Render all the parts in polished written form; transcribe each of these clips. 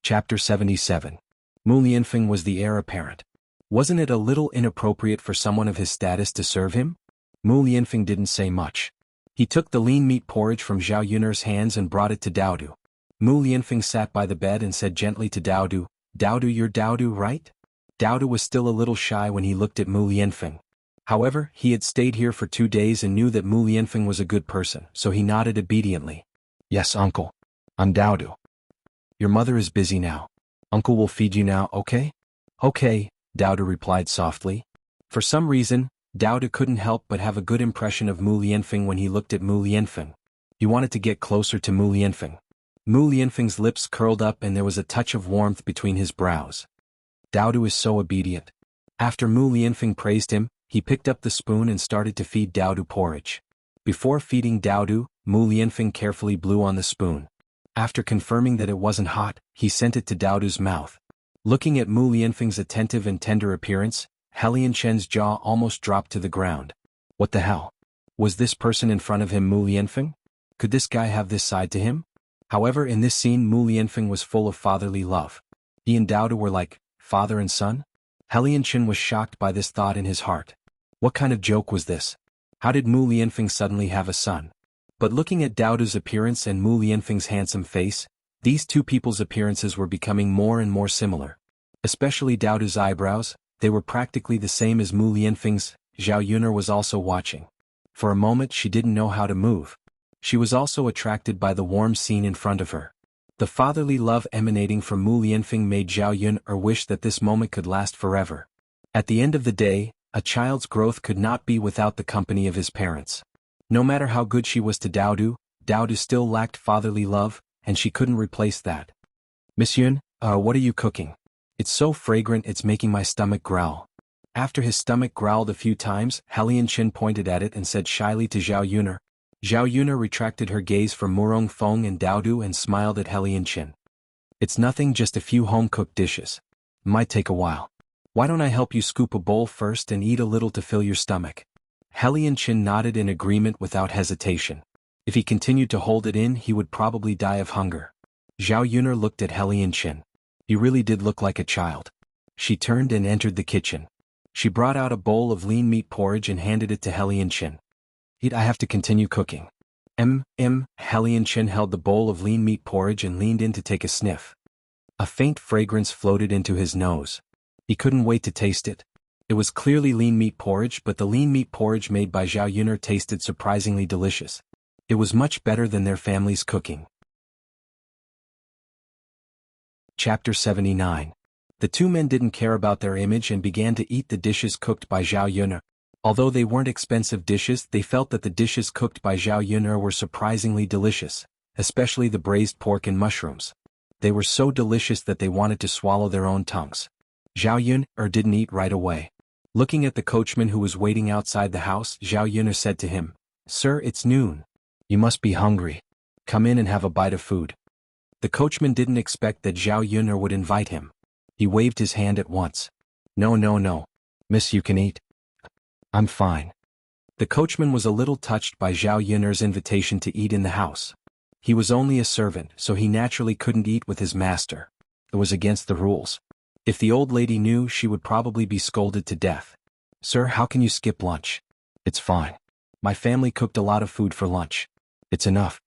Chapter 77. Mu Lianfeng was the heir apparent. Wasn't it a little inappropriate for someone of his status to serve him? Mu Lianfeng didn't say much. He took the lean meat porridge from Zhao Yun'er's hands and brought it to Daodu. Mu Lianfeng sat by the bed and said gently to Daodu, "Daodu, you're Daodu, right?" Daodu was still a little shy when he looked at Mu Lianfeng. However, he had stayed here for 2 days and knew that Mu Lianfeng was a good person, so he nodded obediently. "Yes, uncle. I'm Daodu. Your mother is busy now. Uncle will feed you now, okay?" "Okay," Daodu replied softly. For some reason, Daodu couldn't help but have a good impression of Mu Lianfeng when he looked at Mu Lianfeng. He wanted to get closer to Mu Lianfeng. Mu Lianfeng's lips curled up and there was a touch of warmth between his brows. Daodu is so obedient. After Mu Lianfeng praised him, he picked up the spoon and started to feed Daodu porridge. Before feeding Daodu, Mu Lianfeng carefully blew on the spoon. After confirming that it wasn't hot, he sent it to Daodu's mouth. Looking at Mu Lianfeng's attentive and tender appearance, Lianchen's jaw almost dropped to the ground. What the hell? Was this person in front of him Mu Lianfeng? Could this guy have this side to him? However, in this scene Mu Lianfeng was full of fatherly love. He and Daodu were like father and son? Lianchen was shocked by this thought in his heart. What kind of joke was this? How did Mu Lianfeng suddenly have a son? But looking at Daodu's appearance and Mu Lianfeng's handsome face, these two people's appearances were becoming more and more similar. Especially Daodu's eyebrows, they were practically the same as Mu Lianfeng's. Zhao Yun'er was also watching. For a moment she didn't know how to move. She was also attracted by the warm scene in front of her. The fatherly love emanating from Mu Lianfeng made Zhao Yun'er wish that this moment could last forever. At the end of the day, a child's growth could not be without the company of his parents. No matter how good she was to Daodu, Daodu still lacked fatherly love, and she couldn't replace that. "Miss Yun, what are you cooking? It's so fragrant it's making my stomach growl." After his stomach growled a few times, Lianchin pointed at it and said shyly to Zhao Yun'er. Zhao Yun'er retracted her gaze from Murong Feng and Daodu and smiled at Lianchin. "It's nothing, just a few home-cooked dishes. Might take a while. Why don't I help you scoop a bowl first and eat a little to fill your stomach?" Lianchin nodded in agreement without hesitation. If he continued to hold it in, he would probably die of hunger. Zhao Yun'er looked at Lianchin. He really did look like a child. She turned and entered the kitchen. She brought out a bowl of lean meat porridge and handed it to Lianchin. "Eat, I have to continue cooking." Lianchin held the bowl of lean meat porridge and leaned in to take a sniff. A faint fragrance floated into his nose. He couldn't wait to taste it. It was clearly lean meat porridge, but the lean meat porridge made by Zhao Yun'er tasted surprisingly delicious. It was much better than their family's cooking. Chapter 79. The two men didn't care about their image and began to eat the dishes cooked by Zhao Yun'er. Although they weren't expensive dishes, they felt that the dishes cooked by Zhao Yun'er were surprisingly delicious, especially the braised pork and mushrooms. They were so delicious that they wanted to swallow their own tongues. Zhao Yun'er didn't eat right away. Looking at the coachman who was waiting outside the house, Zhao Yun'er said to him, "Sir, it's noon. You must be hungry. Come in and have a bite of food." The coachman didn't expect that Zhao Yun'er would invite him. He waved his hand at once. No. Miss, you can eat. I'm fine." The coachman was a little touched by Zhao Yun'er's invitation to eat in the house. He was only a servant, so he naturally couldn't eat with his master. It was against the rules. If the old lady knew, she would probably be scolded to death. "Sir, how can you skip lunch?" "It's fine. My family cooked a lot of food for lunch. It's enough."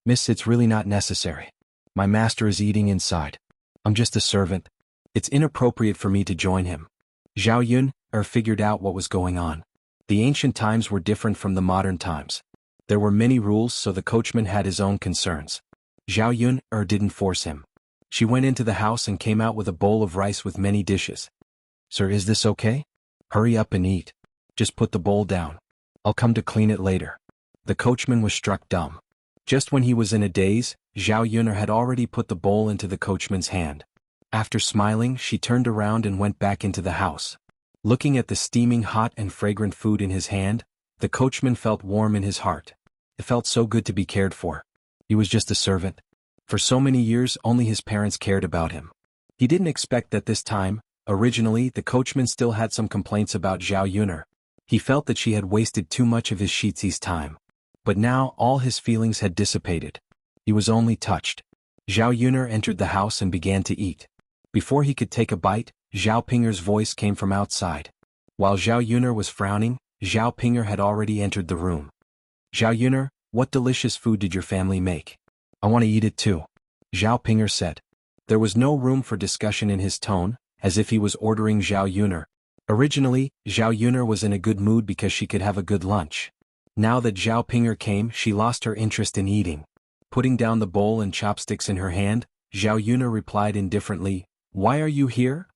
"Miss, it's really not necessary. My master is eating inside. I'm just a servant. It's inappropriate for me to join him." Zhao Yun'er figured out what was going on. The ancient times were different from the modern times. There were many rules, so the coachman had his own concerns. Zhao Yun'er didn't force him. She went into the house and came out with a bowl of rice with many dishes. "Sir, is this okay? Hurry up and eat. Just put the bowl down. I'll come to clean it later." The coachman was struck dumb. Just when he was in a daze, Zhao Yun'er had already put the bowl into the coachman's hand. After smiling, she turned around and went back into the house. Looking at the steaming hot and fragrant food in his hand, the coachman felt warm in his heart. It felt so good to be cared for. He was just a servant. For so many years only his parents cared about him. He didn't expect that this time. Originally, the coachman still had some complaints about Zhao Yun'er. He felt that she had wasted too much of his Shizi's time. But now all his feelings had dissipated. He was only touched. Zhao Yuner entered the house and began to eat. Before he could take a bite, Zhao Pinger's voice came from outside. While Zhao Yuner was frowning, Zhao Pinger had already entered the room. Zhao Yuner, what delicious food did your family make? I want to eat it too. Zhao Pinger said. There was no room for discussion in his tone, as if he was ordering Zhao Yuner. Originally, Zhao Yuner was in a good mood because she could have a good lunch. Now that Zhao Pinger came, she lost her interest in eating. Putting down the bowl and chopsticks in her hand, Zhao Yuner replied indifferently, "Why are you here?"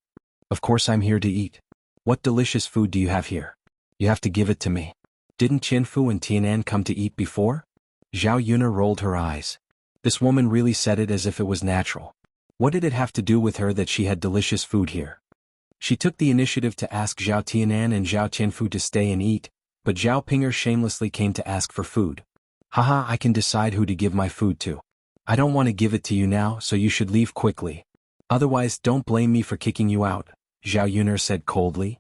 "Of course I'm here to eat. What delicious food do you have here? You have to give it to me. Didn't Qianfu and Tianan come to eat before?" Zhao Yuner rolled her eyes. This woman really said it as if it was natural. What did it have to do with her that she had delicious food here? She took the initiative to ask Zhao Tianan and Zhao Qianfu to stay and eat, but Zhao Pinger shamelessly came to ask for food. "Haha, I can decide who to give my food to. I don't want to give it to you now, so you should leave quickly. Otherwise don't blame me for kicking you out," Zhao Yuner said coldly.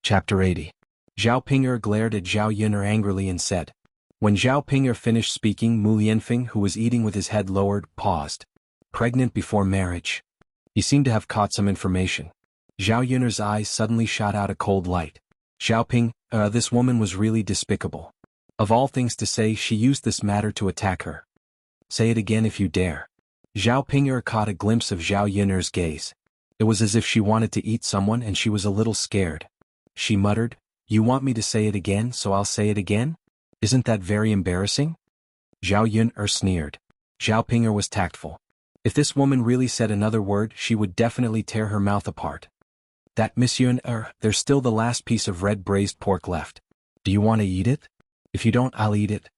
Chapter 80. Zhao Pinger glared at Zhao Yuner angrily and said. When Zhao Pinger finished speaking, Mu Lianfeng, who was eating with his head lowered, paused. Pregnant before marriage. He seemed to have caught some information. Zhao Yuner's eyes suddenly shot out a cold light. Xiaoping, this woman was really despicable. Of all things to say, she used this matter to attack her. Say it again if you dare. Zhao Pinger caught a glimpse of Zhao Yuner's gaze. It was as if she wanted to eat someone and she was a little scared. She muttered, "You want me to say it again, so I'll say it again? Isn't that very embarrassing?" Zhao Yuner sneered. Zhao Pinger was tactful. If this woman really said another word, she would definitely tear her mouth apart. "That Monsieur, there's still the last piece of red braised pork left. Do you want to eat it? If you don't, I'll eat it."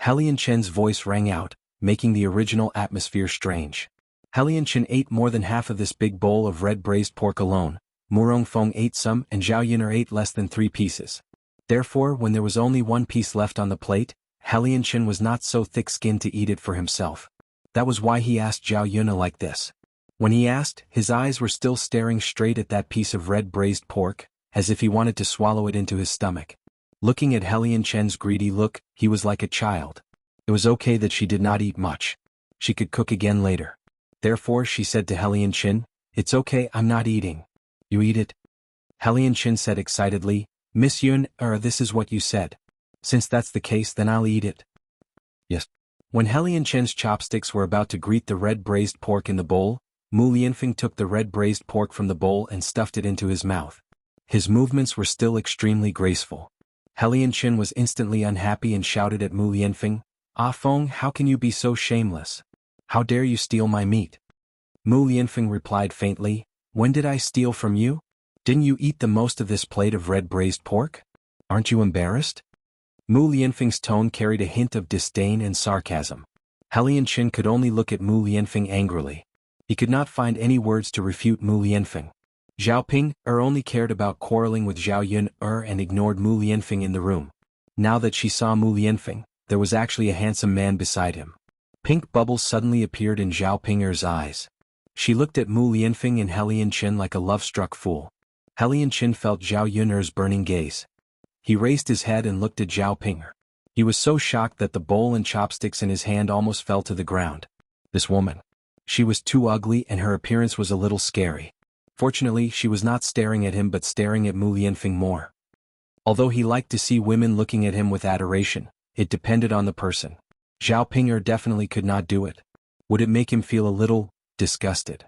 Helian Chen's voice rang out, making the original atmosphere strange. Helian Chen ate more than half of this big bowl of red braised pork alone. Murong Feng ate some and Zhao Yuner ate less than 3 pieces. Therefore, when there was only 1 piece left on the plate, Helian Chen was not so thick-skinned to eat it for himself. That was why he asked Zhao Yuner like this. When he asked, his eyes were still staring straight at that piece of red braised pork, as if he wanted to swallow it into his stomach. Looking at Helian Chen's greedy look, he was like a child. It was okay that she did not eat much. She could cook again later. Therefore, she said to Helian Chen, "It's okay, I'm not eating." "You eat it?" Helian Chen said excitedly, "Miss Yun, this is what you said. Since that's the case, then I'll eat it." "Yes." When Helian Chen's chopsticks were about to greet the red braised pork in the bowl, Mu Lianfeng took the red braised pork from the bowl and stuffed it into his mouth. His movements were still extremely graceful. Helian Chen was instantly unhappy and shouted at Mu Lianfeng, "Ah Feng, how can you be so shameless? How dare you steal my meat?" Mu Lianfeng replied faintly, "When did I steal from you? Didn't you eat the most of this plate of red braised pork? Aren't you embarrassed?" Mu Lianfeng's tone carried a hint of disdain and sarcasm. Helian Chen could only look at Mu Lianfeng angrily. He could not find any words to refute Mu Lianfeng. Zhao Ping only cared about quarreling with Zhao Yun and ignored Mu Lianfeng in the room. Now that she saw Mu Lianfeng, there was actually a handsome man beside him. Pink bubbles suddenly appeared in Zhao Pinger's eyes. She looked at Mu Lianfeng and Helian Chen like a love-struck fool. Helian Chen felt Zhao Yun's burning gaze. He raised his head and looked at Zhao Pinger. He was so shocked that the bowl and chopsticks in his hand almost fell to the ground. This woman. She was too ugly and her appearance was a little scary. Fortunately, she was not staring at him but staring at Mu Lianfeng more. Although he liked to see women looking at him with adoration, it depended on the person. Zhao Pinger definitely could not do it. Would it make him feel a little disgusted?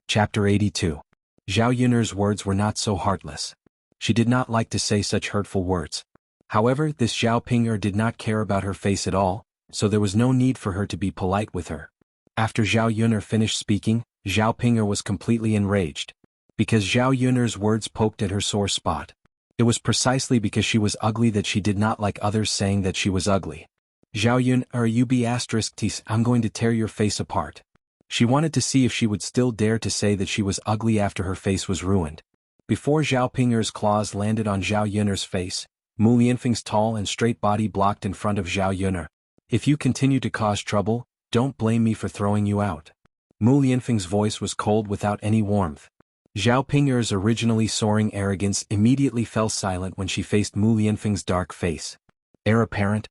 Chapter 82. Zhao Yun's words were not so heartless. She did not like to say such hurtful words. However, this Zhao Pinger did not care about her face at all, so there was no need for her to be polite with her. After Zhao Yun finished speaking, Zhao Pinger was completely enraged. Because Zhao Yun's words poked at her sore spot. It was precisely because she was ugly that she did not like others saying that she was ugly. "Zhao Yun, you be *ts, I'm going to tear your face apart." She wanted to see if she would still dare to say that she was ugly after her face was ruined. Before Zhao Pinger's claws landed on Zhao Yun's face, Mu Lianfeng's tall and straight body blocked in front of Zhao Yun. "If you continue to cause trouble, don't blame me for throwing you out." Mu Lianfeng's voice was cold without any warmth. Zhao Pinger's originally soaring arrogance immediately fell silent when she faced Mu Lianfeng's dark face. "Heir apparent?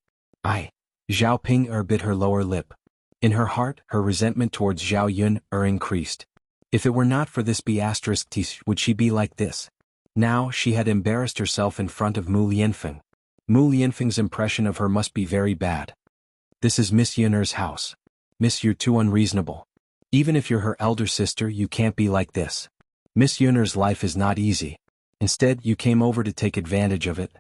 Zhao Ping bit her lower lip. In her heart, her resentment towards Zhao Yun increased. If it were not for this would she be like this? Now she had embarrassed herself in front of Mu Lianfeng. Mu Lianfeng's impression of her must be very bad. This is Miss Yun'er's house. Miss, you're too unreasonable. Even if you're her elder sister, you can't be like this. Miss Yun'er's life is not easy. Instead, you came over to take advantage of it.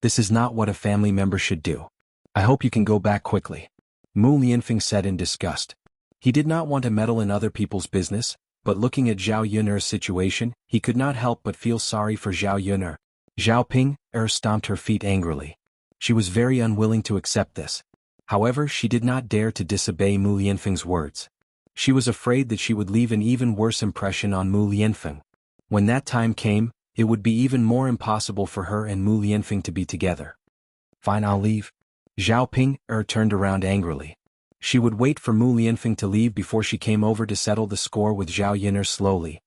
This is not what a family member should do. I hope you can go back quickly. Mu Lianfeng said in disgust. He did not want to meddle in other people's business, but looking at Zhao Yun'er's situation, he could not help but feel sorry for Zhao Yun'er. Zhao Ping stomped her feet angrily. She was very unwilling to accept this. However, she did not dare to disobey Mu Lianfeng's words. She was afraid that she would leave an even worse impression on Mu Lianfeng. When that time came, it would be even more impossible for her and Mu Lianfeng to be together. Fine, I'll leave. Zhao Ping turned around angrily. She would wait for Mu Lianfeng to leave before she came over to settle the score with Zhao Yun'er slowly.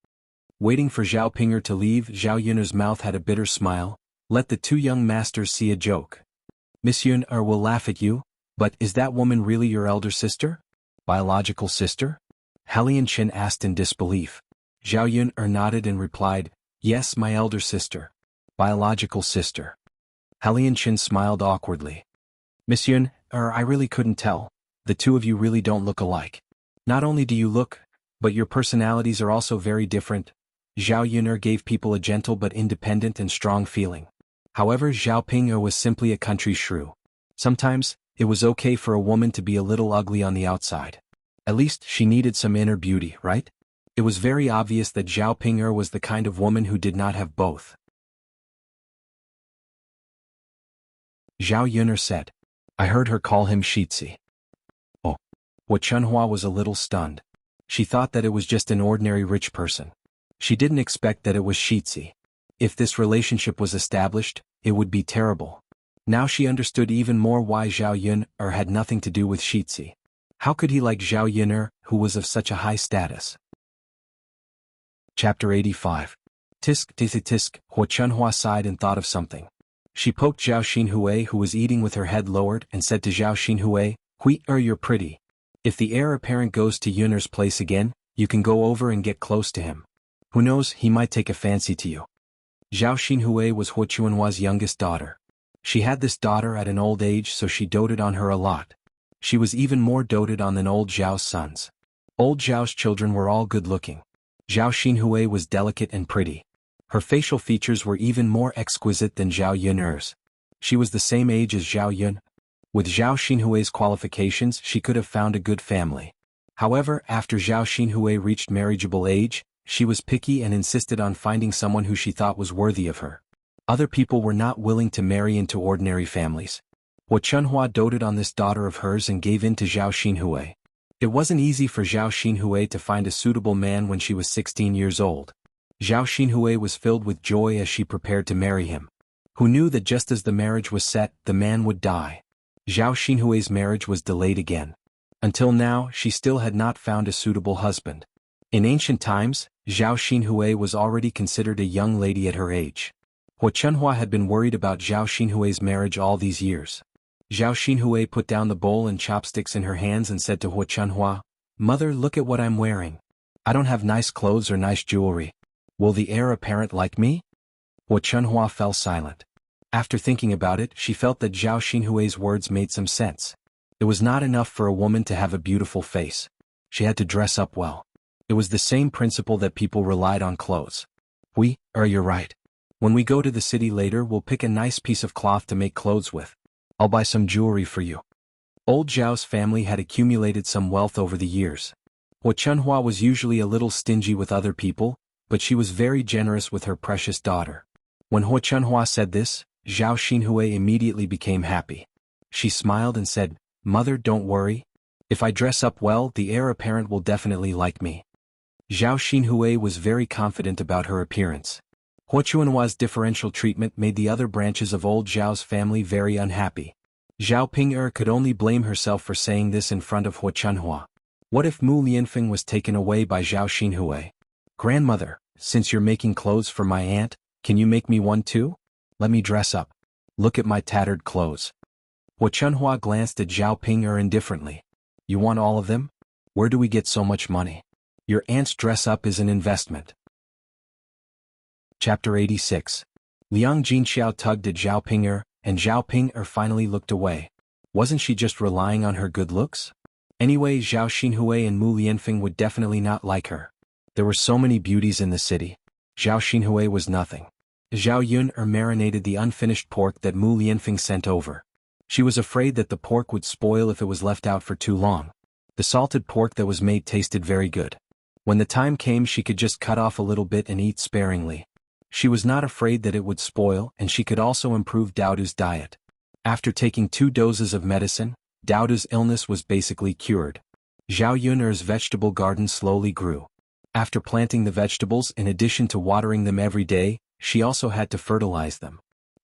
Waiting for Zhao Ping to leave, Zhao Yun'er's mouth had a bitter smile. Let the two young masters see a joke. Miss Yun'er will laugh at you, but is that woman really your elder sister? Biological sister? Xianxia asked in disbelief. Zhao Yun'er nodded and replied, yes, my elder sister. Biological sister. Xianxia smiled awkwardly. Miss Yun'er, I really couldn't tell. The two of you really don't look alike. Not only do you look, but your personalities are also very different. Zhao Yun'er gave people a gentle but independent and strong feeling. However, Zhao Ping was simply a country shrew. Sometimes, it was okay for a woman to be a little ugly on the outside. At least she needed some inner beauty, right? It was very obvious that Zhao Ping was the kind of woman who did not have both. Zhao Yun'er said. I heard her call him Shitzi. Oh. Xuanhuan was a little stunned. She thought that it was just an ordinary rich person. She didn't expect that it was Shitzi. If this relationship was established, it would be terrible. Now she understood even more why Zhao Yun'er had nothing to do with Shitzi. How could he like Zhao Yun'er, who was of such a high status? Chapter 85. Tisk tisk tisk, Xuanhuan sighed and thought of something. She poked Zhao Xuanhuan, who was eating with her head lowered, and said to Zhao Xuanhuan, you're pretty. If the heir apparent goes to Yun'er's place again, you can go over and get close to him. Who knows, he might take a fancy to you. Zhao Xuanhuan was Xuanhuan's youngest daughter. She had this daughter at an old age, so she doted on her a lot. She was even more doted on than old Zhao's sons. Old Zhao's children were all good-looking. Zhao Xuanhuan was delicate and pretty. Her facial features were even more exquisite than Zhao Yun'er's. She was the same age as Zhao Yun. With Zhao Xuanhuan's qualifications, she could have found a good family. However, after Zhao Xuanhuan reached marriageable age, she was picky and insisted on finding someone who she thought was worthy of her. Other people were not willing to marry into ordinary families. Xuanhuan doted on this daughter of hers and gave in to Zhao Xuanhuan. It wasn't easy for Zhao Xuanhuan to find a suitable man when she was 16 years old. Zhao Xuanhuan was filled with joy as she prepared to marry him. Who knew that just as the marriage was set, the man would die? Zhao Xuanhuan's marriage was delayed again. Until now, she still had not found a suitable husband. In ancient times, Zhao Xuanhuan was already considered a young lady at her age. Xuanhuan had been worried about Zhao Xuanhuan's marriage all these years. Zhao Xuanhuan put down the bowl and chopsticks in her hands and said to Xuanhuan, Mother, look at what I'm wearing. I don't have nice clothes or nice jewelry. Will the heir apparent like me? Xuanhuan fell silent. After thinking about it, she felt that Zhao Xuanhuan's words made some sense. It was not enough for a woman to have a beautiful face. She had to dress up well. It was the same principle that people relied on clothes. You're right. When we go to the city later, we'll pick a nice piece of cloth to make clothes with. I'll buy some jewelry for you. Old Zhao's family had accumulated some wealth over the years. Xuanhuan was usually a little stingy with other people, but she was very generous with her precious daughter. When Xuanhuan said this, Zhao Xuanhuan immediately became happy. She smiled and said, Mother, don't worry. If I dress up well, the heir apparent will definitely like me. Zhao Xuanhuan was very confident about her appearance. Xuanhuan's differential treatment made the other branches of old Zhao's family very unhappy. Zhao Ping could only blame herself for saying this in front of Xuanhuan. What if Mu Lianfeng was taken away by Zhao Xuanhuan? Grandmother, since you're making clothes for my aunt, can you make me one too? Let me dress up. Look at my tattered clothes. Xuanhuan glanced at Zhao Ping indifferently. You want all of them? Where do we get so much money? Your aunt's dress-up is an investment. Chapter 86. Liang Jinxiao tugged at Zhao Ping and Zhao Ping finally looked away. Wasn't she just relying on her good looks? Anyway, Zhao Xinhui and Mu Lianfeng would definitely not like her. There were so many beauties in the city. Zhao Xinhui was nothing. Zhao Yun marinated the unfinished pork that Mu Lianfeng sent over. She was afraid that the pork would spoil if it was left out for too long. The salted pork that was made tasted very good. When the time came, she could just cut off a little bit and eat sparingly. She was not afraid that it would spoil, and she could also improve Daodu's diet. After taking 2 doses of medicine, Daodu's illness was basically cured. Zhao Yun's vegetable garden slowly grew. After planting the vegetables, in addition to watering them every day, she also had to fertilize them.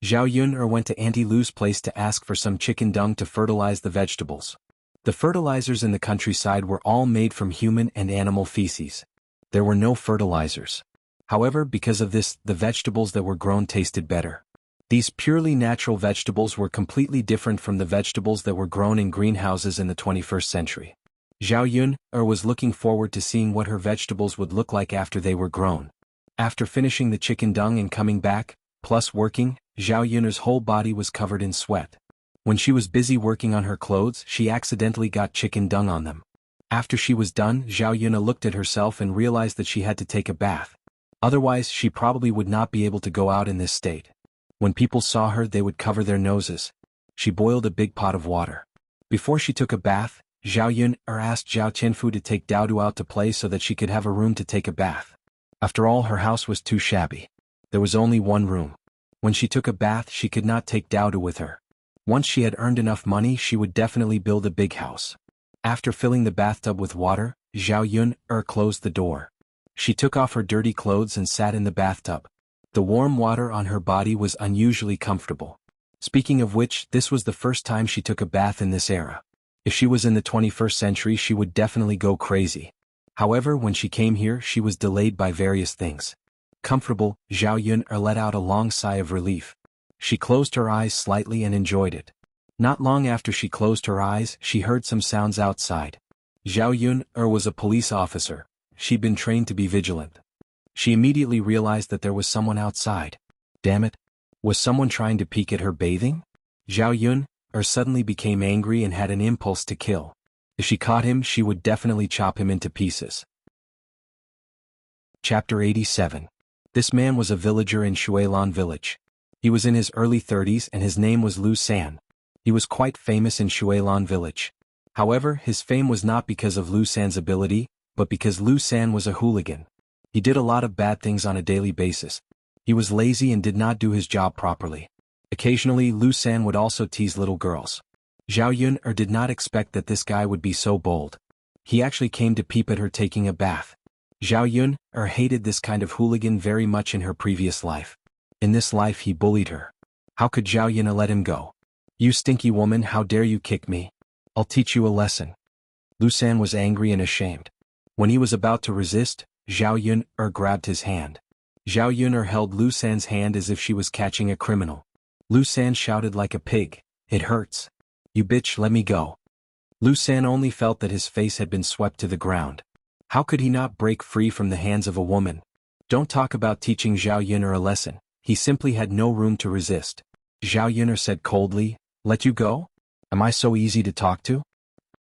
Zhao Yun went to Auntie Lu's place to ask for some chicken dung to fertilize the vegetables. The fertilizers in the countryside were all made from human and animal feces. There were no fertilizers. However, because of this, the vegetables that were grown tasted better. These purely natural vegetables were completely different from the vegetables that were grown in greenhouses in the 21st century. Zhao Yun was looking forward to seeing what her vegetables would look like after they were grown. After finishing the chicken dung and coming back, plus working, Zhao Yun's whole body was covered in sweat. When she was busy working on her clothes, she accidentally got chicken dung on them. After she was done, Zhao Yun looked at herself and realized that she had to take a bath. Otherwise, she probably would not be able to go out in this state. When people saw her, they would cover their noses. She boiled a big pot of water. Before she took a bath, Zhao Yun asked Zhao Qianfu to take Daodu out to play so that she could have a room to take a bath. After all, her house was too shabby. There was only one room. When she took a bath, she could not take Daodu with her. Once she had earned enough money, she would definitely build a big house. After filling the bathtub with water, Zhao Yun closed the door. She took off her dirty clothes and sat in the bathtub. The warm water on her body was unusually comfortable. Speaking of which, this was the first time she took a bath in this era. If she was in the 21st century, she would definitely go crazy. However, when she came here, she was delayed by various things. Comfortable, Zhao Yun let out a long sigh of relief. She closed her eyes slightly and enjoyed it. Not long after she closed her eyes, she heard some sounds outside. Zhao Yun was a police officer. She'd been trained to be vigilant. She immediately realized that there was someone outside. Damn it! Was someone trying to peek at her bathing? Zhao Yun suddenly became angry and had an impulse to kill. If she caught him, she would definitely chop him into pieces. Chapter 87. This man was a villager in Shuilan village. He was in his early 30s and his name was Lu San. He was quite famous in Shuilan village. However, his fame was not because of Lu San's ability, but because Lu San was a hooligan. He did a lot of bad things on a daily basis. He was lazy and did not do his job properly. Occasionally, Lu San would also tease little girls. Zhao Yun did not expect that this guy would be so bold. He actually came to peep at her taking a bath. Zhao Yun hated this kind of hooligan very much in her previous life. In this life he bullied her. How could Zhao Yun let him go? You stinky woman, how dare you kick me? I'll teach you a lesson. Lu San was angry and ashamed. When he was about to resist, Zhao Yun grabbed his hand. Zhao Yun held Lu San's hand as if she was catching a criminal. Lu San shouted like a pig, "It hurts. You bitch, let me go." Lu San only felt that his face had been swept to the ground. How could he not break free from the hands of a woman? Don't talk about teaching Zhao Yun a lesson. He simply had no room to resist. Zhao Yun said coldly, "Let you go? Am I so easy to talk to?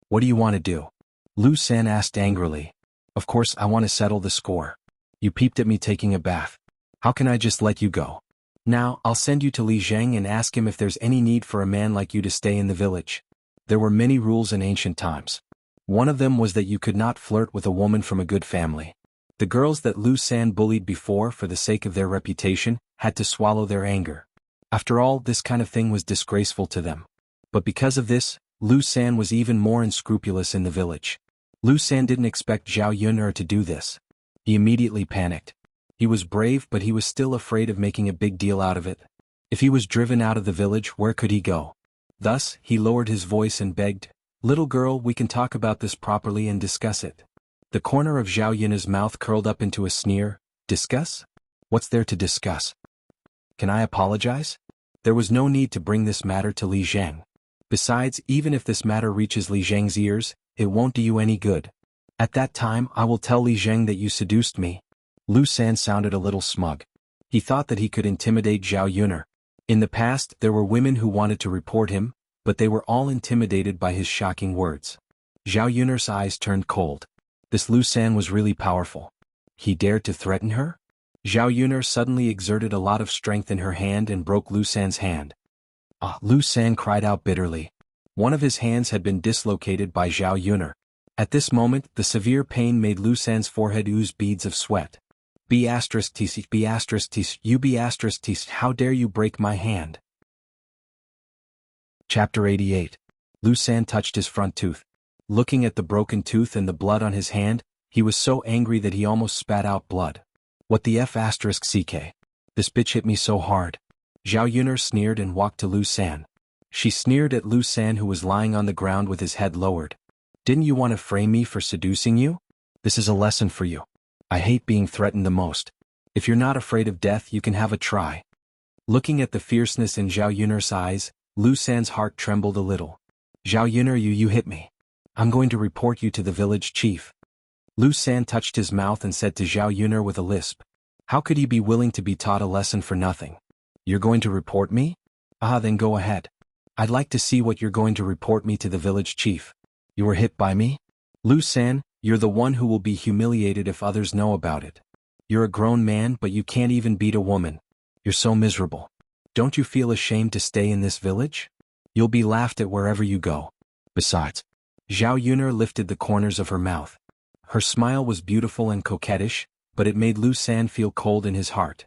What do you want to do?" Lu San asked angrily. "Of course I want to settle the score. You peeped at me taking a bath. How can I just let you go? Now, I'll send you to Li Zheng and ask him if there's any need for a man like you to stay in the village." There were many rules in ancient times. One of them was that you could not flirt with a woman from a good family. The girls that Lu San bullied before for the sake of their reputation had to swallow their anger. After all, this kind of thing was disgraceful to them. But because of this, Lu San was even more unscrupulous in the village. Lu San didn't expect Zhao Yun to do this. He immediately panicked. He was brave, but he was still afraid of making a big deal out of it. If he was driven out of the village, where could he go? Thus, he lowered his voice and begged, "Little girl, we can talk about this properly and discuss it." The corner of Zhao Yun's mouth curled up into a sneer. Discuss? What's there to discuss? Can I apologize? There was no need to bring this matter to Li Zheng. Besides, even if this matter reaches Li Zheng's ears, it won't do you any good. At that time I will tell Li Zheng that you seduced me." Lu San sounded a little smug. He thought that he could intimidate Zhao Yuner. In the past there were women who wanted to report him, but they were all intimidated by his shocking words. Zhao Yuner's eyes turned cold. This Lu San was really powerful. He dared to threaten her? Zhao Yuner suddenly exerted a lot of strength in her hand and broke Lu San's hand. Ah! Lu San cried out bitterly. One of his hands had been dislocated by Zhao Yuner. At this moment, the severe pain made Lu San's forehead ooze beads of sweat. How dare you break my hand? Chapter 88. Lu San touched his front tooth. Looking at the broken tooth and the blood on his hand, he was so angry that he almost spat out blood. What the f***ck? This bitch hit me so hard. Zhao Yuner sneered and walked to Lu San. She sneered at Lu San, who was lying on the ground with his head lowered. "Didn't you want to frame me for seducing you? This is a lesson for you. I hate being threatened the most. If you're not afraid of death, you can have a try." Looking at the fierceness in Zhao Yuner's eyes, Lu San's heart trembled a little. "Zhao Yuner, you hit me. I'm going to report you to the village chief." Lu San touched his mouth and said to Zhao Yuner with a lisp, "How could you be willing to be taught a lesson for nothing? You're going to report me? Ah, then go ahead. I'd like to see what you're going to report me to the village chief. You were hit by me? Lu San, you're the one who will be humiliated if others know about it. You're a grown man, but you can't even beat a woman. You're so miserable. Don't you feel ashamed to stay in this village? You'll be laughed at wherever you go. Besides..." Zhao Yuner lifted the corners of her mouth. Her smile was beautiful and coquettish, but it made Lu San feel cold in his heart.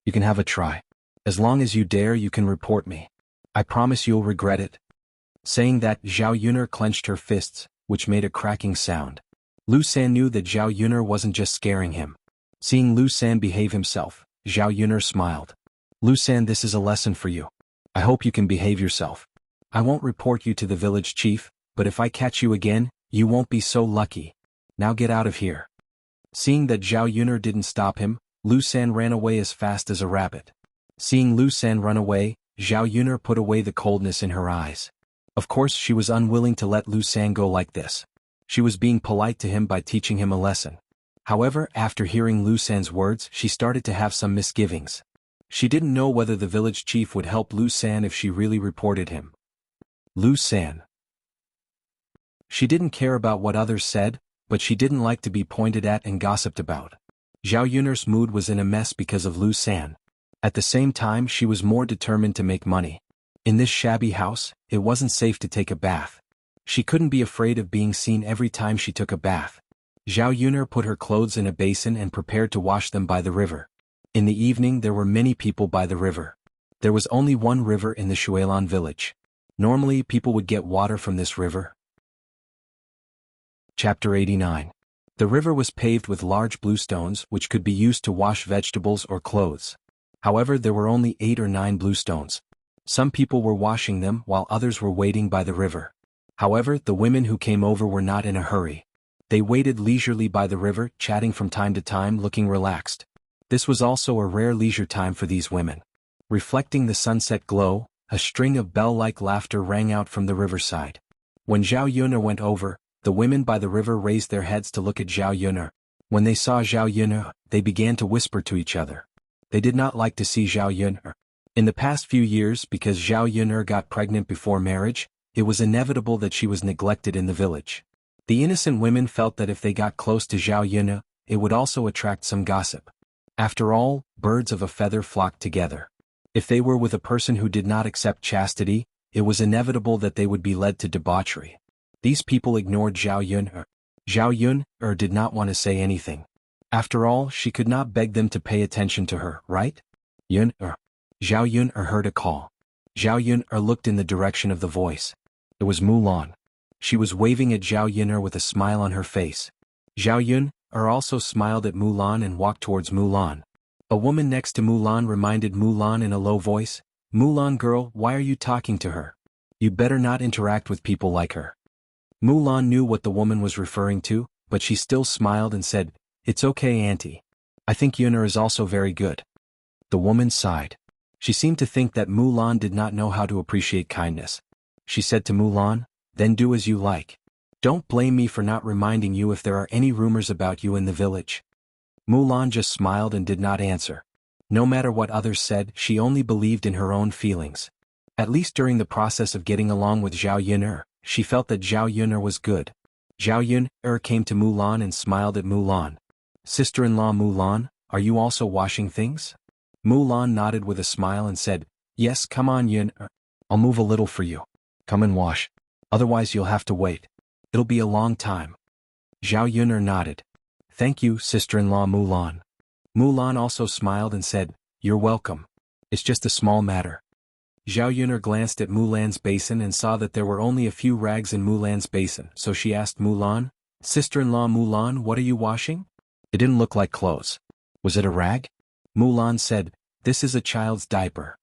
"You can have a try. As long as you dare, you can report me. I promise you'll regret it." Saying that, Zhao Yuner clenched her fists, which made a cracking sound. Lu San knew that Zhao Yuner wasn't just scaring him. Seeing Lu San behave himself, Zhao Yuner smiled. "Lu San, this is a lesson for you. I hope you can behave yourself. I won't report you to the village chief, but if I catch you again, you won't be so lucky. Now get out of here." Seeing that Zhao Yuner didn't stop him, Lu San ran away as fast as a rabbit. Seeing Lu San run away, Zhao Yuner put away the coldness in her eyes. Of course, she was unwilling to let Lu San go like this. She was being polite to him by teaching him a lesson. However, after hearing Lu San's words, she started to have some misgivings. She didn't know whether the village chief would help Lu San if she really reported him. Lu San. She didn't care about what others said, but she didn't like to be pointed at and gossiped about. Zhao Yuner's mood was in a mess because of Lu San. At the same time, she was more determined to make money. In this shabby house, it wasn't safe to take a bath. She couldn't be afraid of being seen every time she took a bath. Zhao Yuner put her clothes in a basin and prepared to wash them by the river. In the evening there were many people by the river. There was only one river in the Xuanhuan village. Normally people would get water from this river. Chapter 89. The river was paved with large blue stones which could be used to wash vegetables or clothes. However, there were only 8 or 9 blue stones. Some people were washing them while others were waiting by the river. However, the women who came over were not in a hurry. They waited leisurely by the river, chatting from time to time, looking relaxed. This was also a rare leisure time for these women. Reflecting the sunset glow, a string of bell-like laughter rang out from the riverside. When Zhao Yuner went over, the women by the river raised their heads to look at Zhao Yuner. When they saw Zhao Yuner, they began to whisper to each other. They did not like to see Zhao Yuner. In the past few years, because Zhao Yuner got pregnant before marriage, it was inevitable that she was neglected in the village. The innocent women felt that if they got close to Zhao Yuner, it would also attract some gossip. After all, birds of a feather flocked together. If they were with a person who did not accept chastity, it was inevitable that they would be led to debauchery. These people ignored Zhao Yuner. Zhao Yuner did not want to say anything. After all, she could not beg them to pay attention to her, right? Yuner. Zhao Yuner heard a call. Zhao Yuner looked in the direction of the voice. It was Mulan. She was waving at Zhao Yuner with a smile on her face. Zhao Yuner also smiled at Mulan and walked towards Mulan. A woman next to Mulan reminded Mulan in a low voice, "Mulan girl, why are you talking to her? You'd better not interact with people like her." Mulan knew what the woman was referring to, but she still smiled and said, "It's okay, auntie. I think Yuner is also very good." The woman sighed. She seemed to think that Mulan did not know how to appreciate kindness. she said to Mulan, then do as you like. Don't blame me for not reminding you if there are any rumors about you in the village. Mulan just smiled and did not answer. No matter what others said, she only believed in her own feelings. At least during the process of getting along with Zhao Yun'er, she felt that Zhao Yun'er was good. Zhao Yun'er came to Mulan and smiled at Mulan. Sister-in-law Mulan, are you also washing things? Mulan nodded with a smile and said, yes, come on Yun'er. I'll move a little for you. Come and wash. Otherwise you'll have to wait. It'll be a long time. Zhao Yun'er nodded. Thank you, sister-in-law Mulan. Mulan also smiled and said, you're welcome. It's just a small matter. Zhao Yun'er glanced at Mulan's basin and saw that there were only a few rags in Mulan's basin, so she asked Mulan, sister-in-law Mulan, what are you washing? It didn't look like clothes. Was it a rag? Mulan said, this is a child's diaper.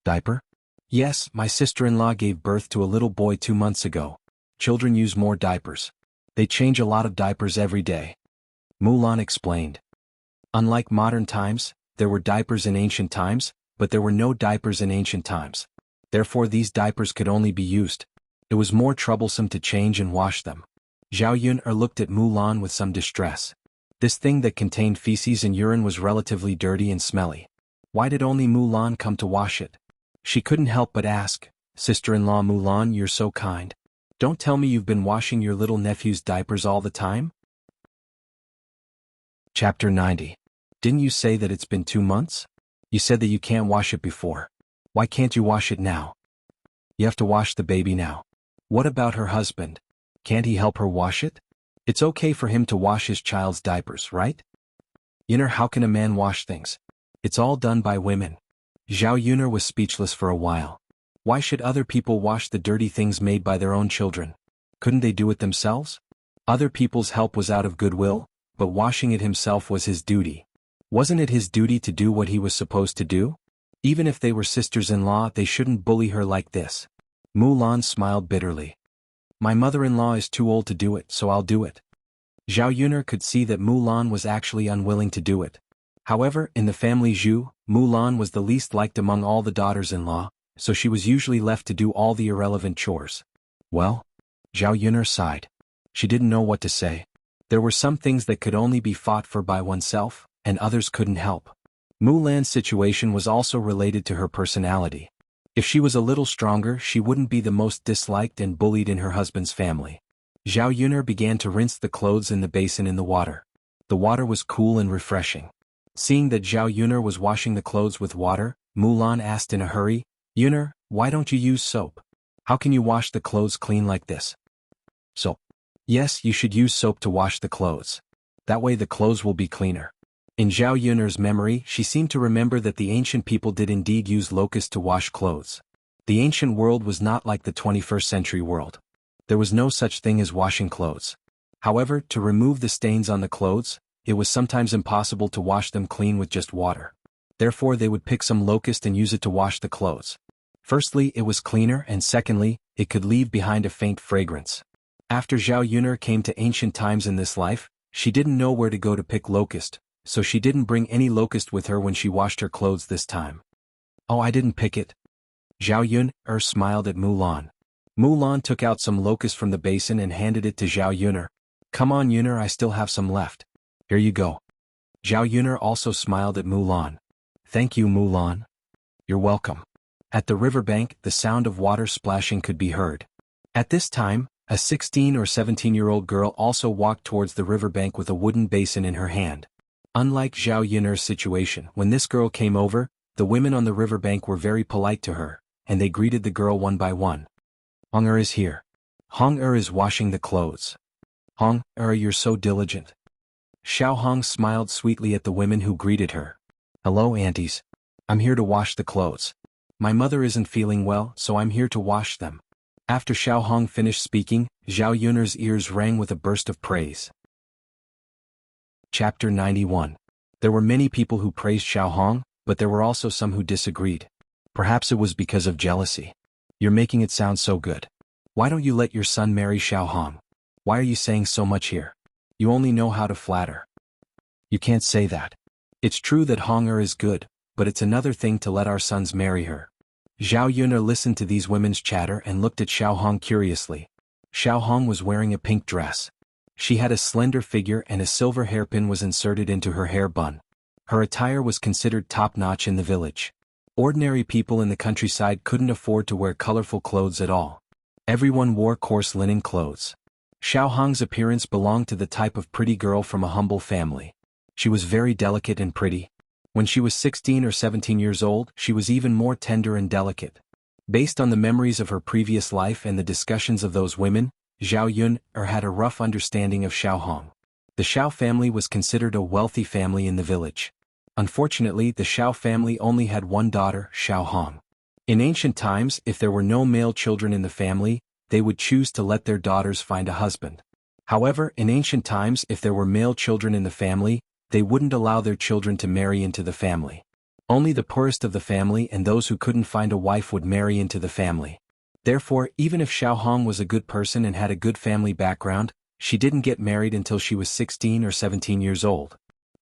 Diaper? Yes, my sister-in-law gave birth to a little boy 2 months ago. Children use more diapers. They change a lot of diapers every day. Mulan explained. Unlike modern times, there were diapers in ancient times, but there were no diapers in ancient times. Therefore these diapers could only be used. It was more troublesome to change and wash them. Zhao Yun'er looked at Mulan with some distress. This thing that contained feces and urine was relatively dirty and smelly. Why did only Mulan come to wash it? She couldn't help but ask, sister-in-law Mulan, you're so kind. Don't tell me you've been washing your little nephew's diapers all the time? Chapter 90. Didn't you say that it's been 2 months? You said that you can't wash it before. Why can't you wash it now? You have to wash the baby now. What about her husband? Can't he help her wash it? It's okay for him to wash his child's diapers, right? Yun'er, how can a man wash things? It's all done by women. Zhao Yun'er was speechless for a while. Why should other people wash the dirty things made by their own children? Couldn't they do it themselves? Other people's help was out of goodwill, but washing it himself was his duty. Wasn't it his duty to do what he was supposed to do? Even if they were sisters-in-law, they shouldn't bully her like this. Mulan smiled bitterly. My mother-in-law is too old to do it, so I'll do it. Zhao Yun'er could see that Mulan was actually unwilling to do it. However, in the family Zhu, Mulan was the least liked among all the daughters-in-law, so she was usually left to do all the irrelevant chores. Well? Zhao Yun'er sighed. She didn't know what to say. There were some things that could only be fought for by oneself, and others couldn't help. Mulan's situation was also related to her personality. If she was a little stronger, she wouldn't be the most disliked and bullied in her husband's family. Zhao Yun'er began to rinse the clothes in the basin in the water. The water was cool and refreshing. Seeing that Zhao Yun'er was washing the clothes with water, Mulan asked in a hurry, Yun'er, why don't you use soap? How can you wash the clothes clean like this? Soap. Yes, you should use soap to wash the clothes. That way the clothes will be cleaner. In Zhao Yun'er's memory, she seemed to remember that the ancient people did indeed use locusts to wash clothes. The ancient world was not like the 21st century world. There was no such thing as washing clothes. However, to remove the stains on the clothes, it was sometimes impossible to wash them clean with just water. Therefore they would pick some locust and use it to wash the clothes. Firstly, it was cleaner, and secondly, it could leave behind a faint fragrance. After Zhao Yun'er came to ancient times in this life, she didn't know where to go to pick locust, so she didn't bring any locust with her when she washed her clothes this time. Oh, I didn't pick it. Zhao Yun'er smiled at Mulan. Mulan took out some locust from the basin and handed it to Zhao Yun'er. Come on Yun'er, I still have some left. Here you go. Zhao Yun'er also smiled at Mulan. Thank you, Mulan. You're welcome. At the riverbank, the sound of water splashing could be heard. At this time, a 16 or 17-year-old girl also walked towards the riverbank with a wooden basin in her hand. Unlike Zhao Yun'er's situation, when this girl came over, the women on the riverbank were very polite to her, and they greeted the girl one by one. Hong-er is here. Hong-er is washing the clothes. Hong-er, you're so diligent. Xiao Hong smiled sweetly at the women who greeted her. Hello, aunties. I'm here to wash the clothes. My mother isn't feeling well, so I'm here to wash them. After Xiao Hong finished speaking, Zhao Yun'er's ears rang with a burst of praise. Chapter 91. There were many people who praised Xiao Hong, but there were also some who disagreed. Perhaps it was because of jealousy. You're making it sound so good. Why don't you let your son marry Xiao Hong? Why are you saying so much here? You only know how to flatter. You can't say that. It's true that Hong-er is good, but it's another thing to let our sons marry her. Zhao Yun'er listened to these women's chatter and looked at Xuanhuan curiously. Xuanhuan was wearing a pink dress. She had a slender figure and a silver hairpin was inserted into her hair bun. Her attire was considered top-notch in the village. Ordinary people in the countryside couldn't afford to wear colorful clothes at all. Everyone wore coarse linen clothes. Xuanhuan's appearance belonged to the type of pretty girl from a humble family. She was very delicate and pretty. When she was 16 or 17 years old, she was even more tender and delicate. Based on the memories of her previous life and the discussions of those women, Zhao Yun'er had a rough understanding of Xuanhuan. The Xiao family was considered a wealthy family in the village. Unfortunately, the Xiao family only had one daughter, Xuanhuan. In ancient times, if there were no male children in the family, they would choose to let their daughters find a husband. However, in ancient times, if there were male children in the family, they wouldn't allow their children to marry into the family. Only the poorest of the family and those who couldn't find a wife would marry into the family. Therefore, even if Xuanhuan was a good person and had a good family background, she didn't get married until she was 16 or 17 years old.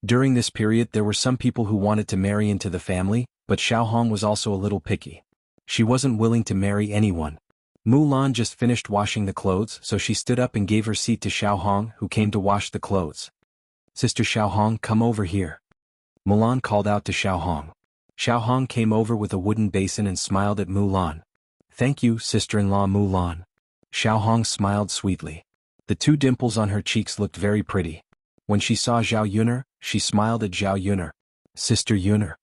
During this period there were some people who wanted to marry into the family, but Xuanhuan was also a little picky. She wasn't willing to marry anyone. Mulan just finished washing the clothes, so she stood up and gave her seat to Xuanhuan, who came to wash the clothes. "Sister Xuanhuan, come over here." Mulan called out to Xuanhuan. Xuanhuan came over with a wooden basin and smiled at Mulan. "Thank you, sister-in-law Mulan." Xuanhuan smiled sweetly. The two dimples on her cheeks looked very pretty. When she saw Zhao Yun'er, she smiled at Zhao Yun'er. "Sister Yun'er."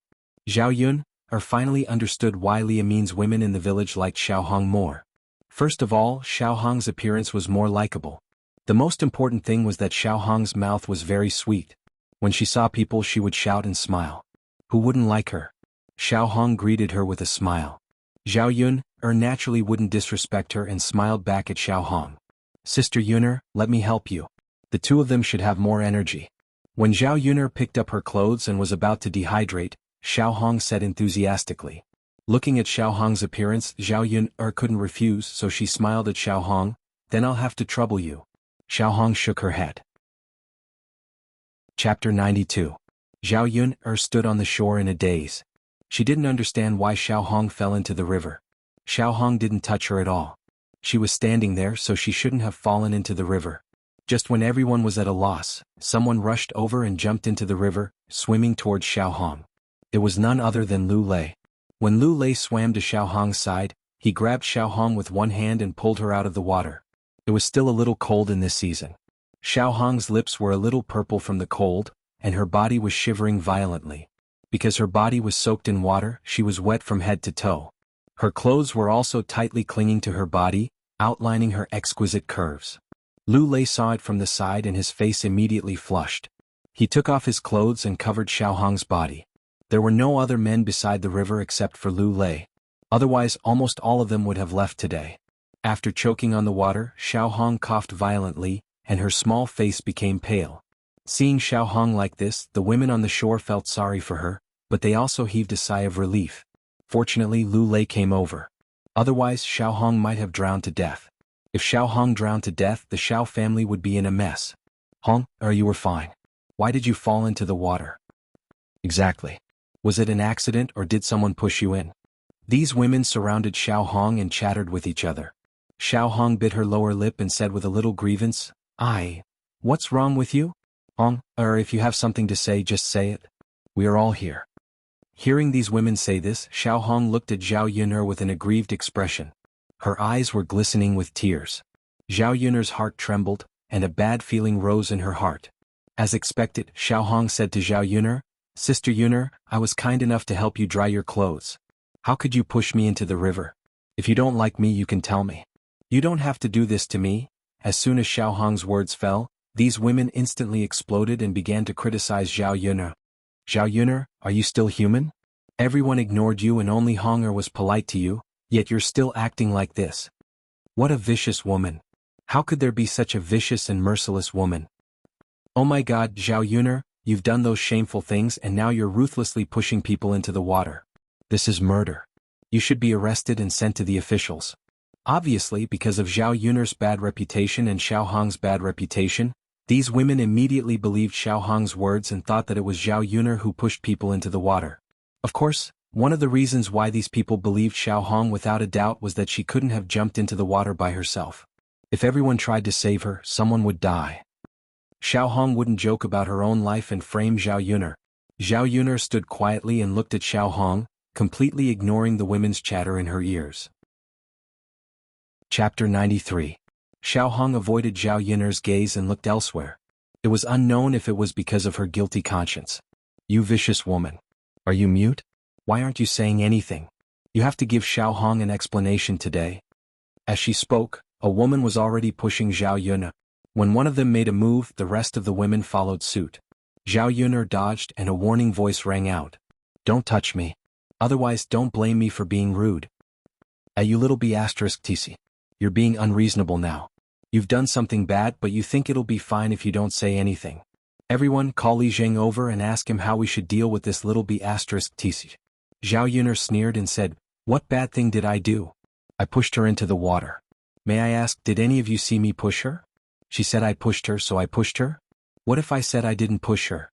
Zhao Yun'er finally understood why Lia Min's women in the village liked Xuanhuan more. First of all, Xuanhuan's appearance was more likable. The most important thing was that Xuanhuan's mouth was very sweet. When she saw people she would shout and smile. Who wouldn't like her? Xuanhuan greeted her with a smile. Zhao Yun'er naturally wouldn't disrespect her and smiled back at Xuanhuan. "Sister Yun'er, let me help you." The two of them should have more energy. When Zhao Yun'er picked up her clothes and was about to dehydrate, Xuanhuan said enthusiastically. Looking at Xuanhuan's appearance, Zhao Yun'er couldn't refuse, so she smiled at Xuanhuan. "Then I'll have to trouble you." Xuanhuan shook her head. Chapter 92. Zhao Yun'er stood on the shore in a daze. She didn't understand why Xuanhuan fell into the river. Xuanhuan didn't touch her at all. She was standing there, so she shouldn't have fallen into the river. Just when everyone was at a loss, someone rushed over and jumped into the river, swimming towards Xuanhuan. It was none other than Lu Lei. When Lu Lei swam to Xuanhuan's side, he grabbed Xuanhuan with one hand and pulled her out of the water. It was still a little cold in this season. Xuanhuan's lips were a little purple from the cold, and her body was shivering violently. Because her body was soaked in water, she was wet from head to toe. Her clothes were also tightly clinging to her body, outlining her exquisite curves. Lu Lei saw it from the side and his face immediately flushed. He took off his clothes and covered Xuanhuan's body. There were no other men beside the river except for Lu Lei. Otherwise almost all of them would have left today. After choking on the water, Xuanhuan coughed violently, and her small face became pale. Seeing Xuanhuan like this, the women on the shore felt sorry for her, but they also heaved a sigh of relief. Fortunately, Lu Lei came over. Otherwise, Xuanhuan might have drowned to death. If Xuanhuan drowned to death, the Xiao family would be in a mess. You were fine. Why did you fall into the water?" "Exactly. Was it an accident or did someone push you in?" These women surrounded Xuanhuan and chattered with each other. Xuanhuan bit her lower lip and said with a little grievance, "What's wrong with you? If you have something to say, just say it. We are all here." Hearing these women say this, Xuanhuan looked at Zhao Yun'er with an aggrieved expression. Her eyes were glistening with tears. Zhao Yun'er's heart trembled, and a bad feeling rose in her heart. As expected, Xuanhuan said to Zhao Yun'er, "Sister Yun'er, I was kind enough to help you dry your clothes. How could you push me into the river? If you don't like me, you can tell me. You don't have to do this to me." As soon as Xuanhuan's words fell, these women instantly exploded and began to criticize Zhao Yun'er. "Zhao Yun'er, are you still human? Everyone ignored you and only Hong'er was polite to you, yet you're still acting like this. What a vicious woman. How could there be such a vicious and merciless woman? Oh my God, Zhao Yun'er, you've done those shameful things and now you're ruthlessly pushing people into the water. This is murder. You should be arrested and sent to the officials." Obviously, because of Zhao Yun'er's bad reputation and Xuanhuan's bad reputation, these women immediately believed Xuanhuan's words and thought that it was Zhao Yun'er who pushed people into the water. Of course, One of the reasons why these people believed Xuanhuan without a doubt was that she couldn't have jumped into the water by herself. If everyone tried to save her, someone would die. Xuanhuan wouldn't joke about her own life and frame Zhao Yuner. Zhao Yuner stood quietly and looked at Xuanhuan, completely ignoring the women's chatter in her ears. Chapter 93. Xuanhuan avoided Zhao Yuner's gaze and looked elsewhere. It was unknown if it was because of her guilty conscience. You vicious woman. Are you mute? Why aren't you saying anything? You have to give Xuanhuan an explanation today. As she spoke, a woman was already pushing Zhao Yuner. When one of them made a move, the rest of the women followed suit. Zhao Yuner dodged and a warning voice rang out. Don't touch me. Otherwise don't blame me for being rude. You little b*tc. You're being unreasonable now. You've done something bad but you think it'll be fine if you don't say anything. Everyone call Li Zheng over and ask him how we should deal with this little b*tc. Zhao Yuner sneered and said, what bad thing did I do? I pushed her into the water. May I ask, did any of you see me push her? She said I pushed her, so I pushed her? What if I said I didn't push her?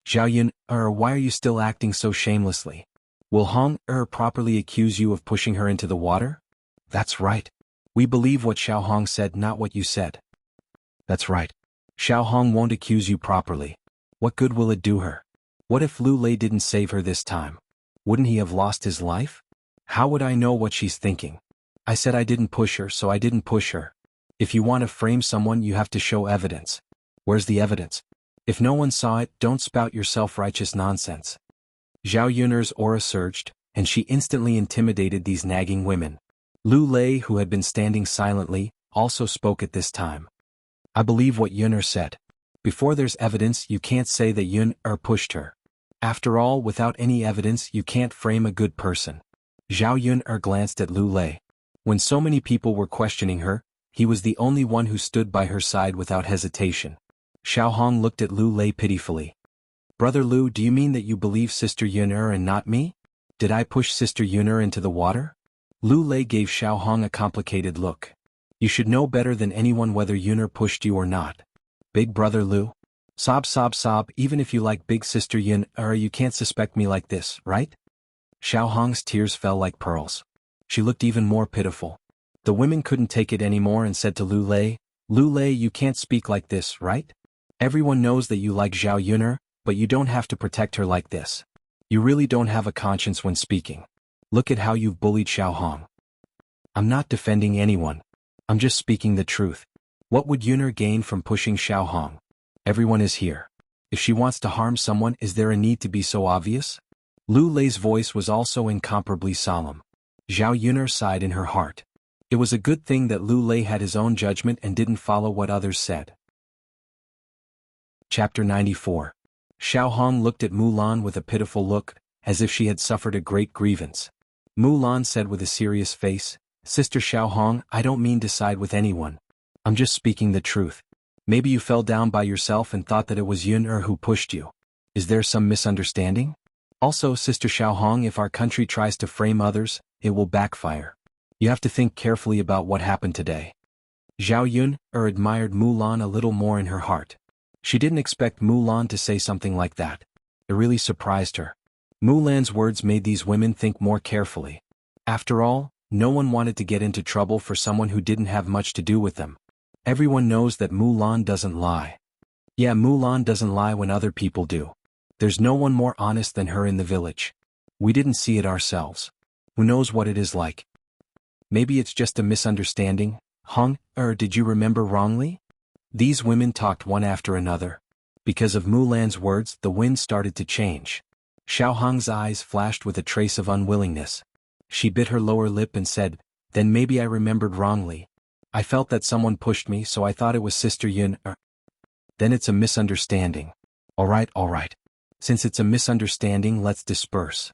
Zhao Yuner, why are you still acting so shamelessly? Will Hong properly accuse you of pushing her into the water? That's right. We believe what Xuanhuan said, not what you said. That's right. Xuanhuan won't accuse you properly. What good will it do her? What if Lu Lei didn't save her this time? Wouldn't he have lost his life? How would I know what she's thinking? I said I didn't push her, so I didn't push her. If you want to frame someone, you have to show evidence. Where's the evidence? If no one saw it, don't spout your self-righteous nonsense. Zhao Yuner's aura surged, and she instantly intimidated these nagging women. Lu Lei, who had been standing silently, also spoke at this time. I believe what Yuner said. Before there's evidence, you can't say that Yuner pushed her. After all, without any evidence, you can't frame a good person. Zhao Yuner glanced at Lu Lei. When so many people were questioning her, he was the only one who stood by her side without hesitation. Xuanhuan looked at Lu Lei pitifully. Brother Lu, do you mean that you believe Sister Yuner and not me? Did I push Sister Yuner into the water? Lu Lei gave Xuanhuan a complicated look. You should know better than anyone whether Yuner pushed you or not. Big brother Lu? Sob, even if you like big sister Yuner, you can't suspect me like this, right? Xuanhuan's tears fell like pearls. She looked even more pitiful. The women couldn't take it anymore and said to Lu Lei, you can't speak like this, right? Everyone knows that you like Zhao Yuner, but you don't have to protect her like this. You really don't have a conscience when speaking. Look at how you've bullied Xuanhuan. I'm not defending anyone. I'm just speaking the truth. What would Yuner gain from pushing Xuanhuan? Everyone is here. If she wants to harm someone, is there a need to be so obvious? Lu Lei's voice was also incomparably solemn. Zhao Yuner sighed in her heart. It was a good thing that Lu Lei had his own judgment and didn't follow what others said. Chapter 94. Xuanhuan looked at Mulan with a pitiful look, as if she had suffered a great grievance. Mulan said with a serious face, Sister Xuanhuan, I don't mean to side with anyone. I'm just speaking the truth. Maybe you fell down by yourself and thought that it was Yuner who pushed you. Is there some misunderstanding? Also, Sister Xuanhuan, if our country tries to frame others, it will backfire. You have to think carefully about what happened today. Zhao Yuner admired Mulan a little more in her heart. She didn't expect Mulan to say something like that. It really surprised her. Mulan's words made these women think more carefully. After all, no one wanted to get into trouble for someone who didn't have much to do with them. Everyone knows that Mulan doesn't lie. Yeah, Mulan doesn't lie when other people do. There's no one more honest than her in the village. We didn't see it ourselves. Who knows what it is like? Maybe it's just a misunderstanding. Hong, did you remember wrongly? These women talked one after another. Because of Mulan's words, the wind started to change. Xiaohang's eyes flashed with a trace of unwillingness. She bit her lower lip and said, then maybe I remembered wrongly. I felt that someone pushed me, so I thought it was Sister Yuner. Then it's a misunderstanding. All right. Since it's a misunderstanding, let's disperse.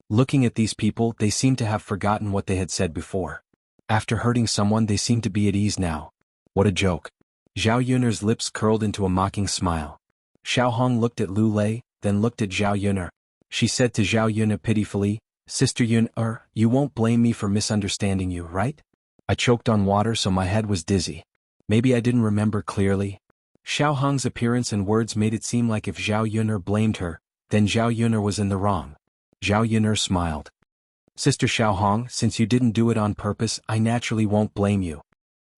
Looking at these people, they seemed to have forgotten what they had said before. After hurting someone, they seemed to be at ease now. What a joke. Zhao Yuner's lips curled into a mocking smile. Xiaohang looked at Lu Lei, then looked at Zhao Yuner. She said to Zhao Yuner pitifully, Sister Yuner, you won't blame me for misunderstanding you, right? I choked on water so my head was dizzy. Maybe I didn't remember clearly. Xiaohang's appearance and words made it seem like if Zhao Yuner blamed her, then Zhao Yuner was in the wrong. Zhao Yun'er smiled. Sister Xiaohong, since you didn't do it on purpose, I naturally won't blame you.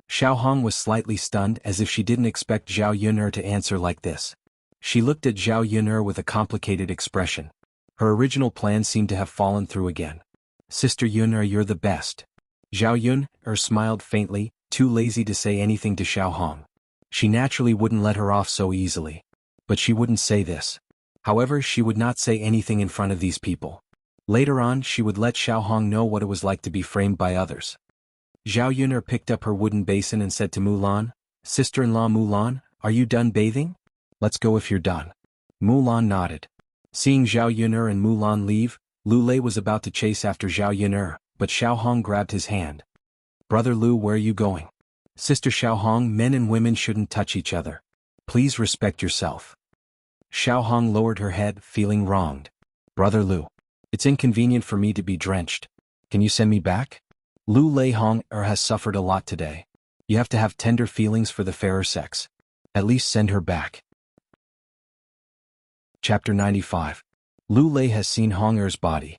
Xiaohong was slightly stunned, as if she didn't expect Zhao Yun'er to answer like this. She looked at Zhao Yun'er with a complicated expression. Her original plan seemed to have fallen through again. Sister Yun'er, you're the best. Zhao Yun'er smiled faintly, too lazy to say anything to Xiaohong. She naturally wouldn't let her off so easily. But she wouldn't say this. However, she would not say anything in front of these people. Later on, she would let Xiaohong know what it was like to be framed by others. Zhao Yun'er picked up her wooden basin and said to Mulan, Sister-in-law Mulan, are you done bathing? Let's go if you're done. Mulan nodded. Seeing Zhao Yun'er and Mulan leave, Lu Lei was about to chase after Zhao Yun'er, but Xiaohong grabbed his hand. Brother Lu, where are you going? Sister Xiaohong, men and women shouldn't touch each other. Please respect yourself. Xiaohong lowered her head, feeling wronged. Brother Lu. It's inconvenient for me to be drenched. Can you send me back? Lu Lei has suffered a lot today. You have to have tender feelings for the fairer sex. At least send her back. Chapter 95. Lu Lei has seen Hong-er's body.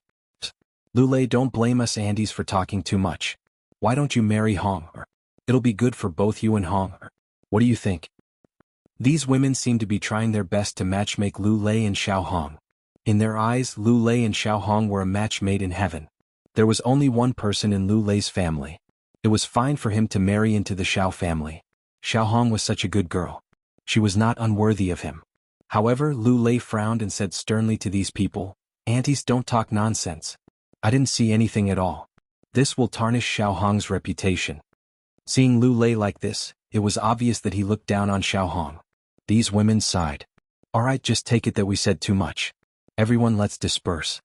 Lu Lei, don't blame us Andes for talking too much. Why don't you marry Hong-er? It'll be good for both you and Hong-er. What do you think? These women seem to be trying their best to matchmake Lu Lei and Xiaohong. In their eyes, Lu Lei and Xiaohong were a match made in heaven. There was only one person in Lu Lei's family. It was fine for him to marry into the Xiao family. Xiaohong was such a good girl. She was not unworthy of him. However, Lu Lei frowned and said sternly to these people, Aunties, don't talk nonsense. I didn't see anything at all. This will tarnish Xiaohong's reputation. Seeing Lu Lei like this, it was obvious that he looked down on Xiaohong. These women sighed. Alright, just take it that we said too much. Everyone, let's disperse.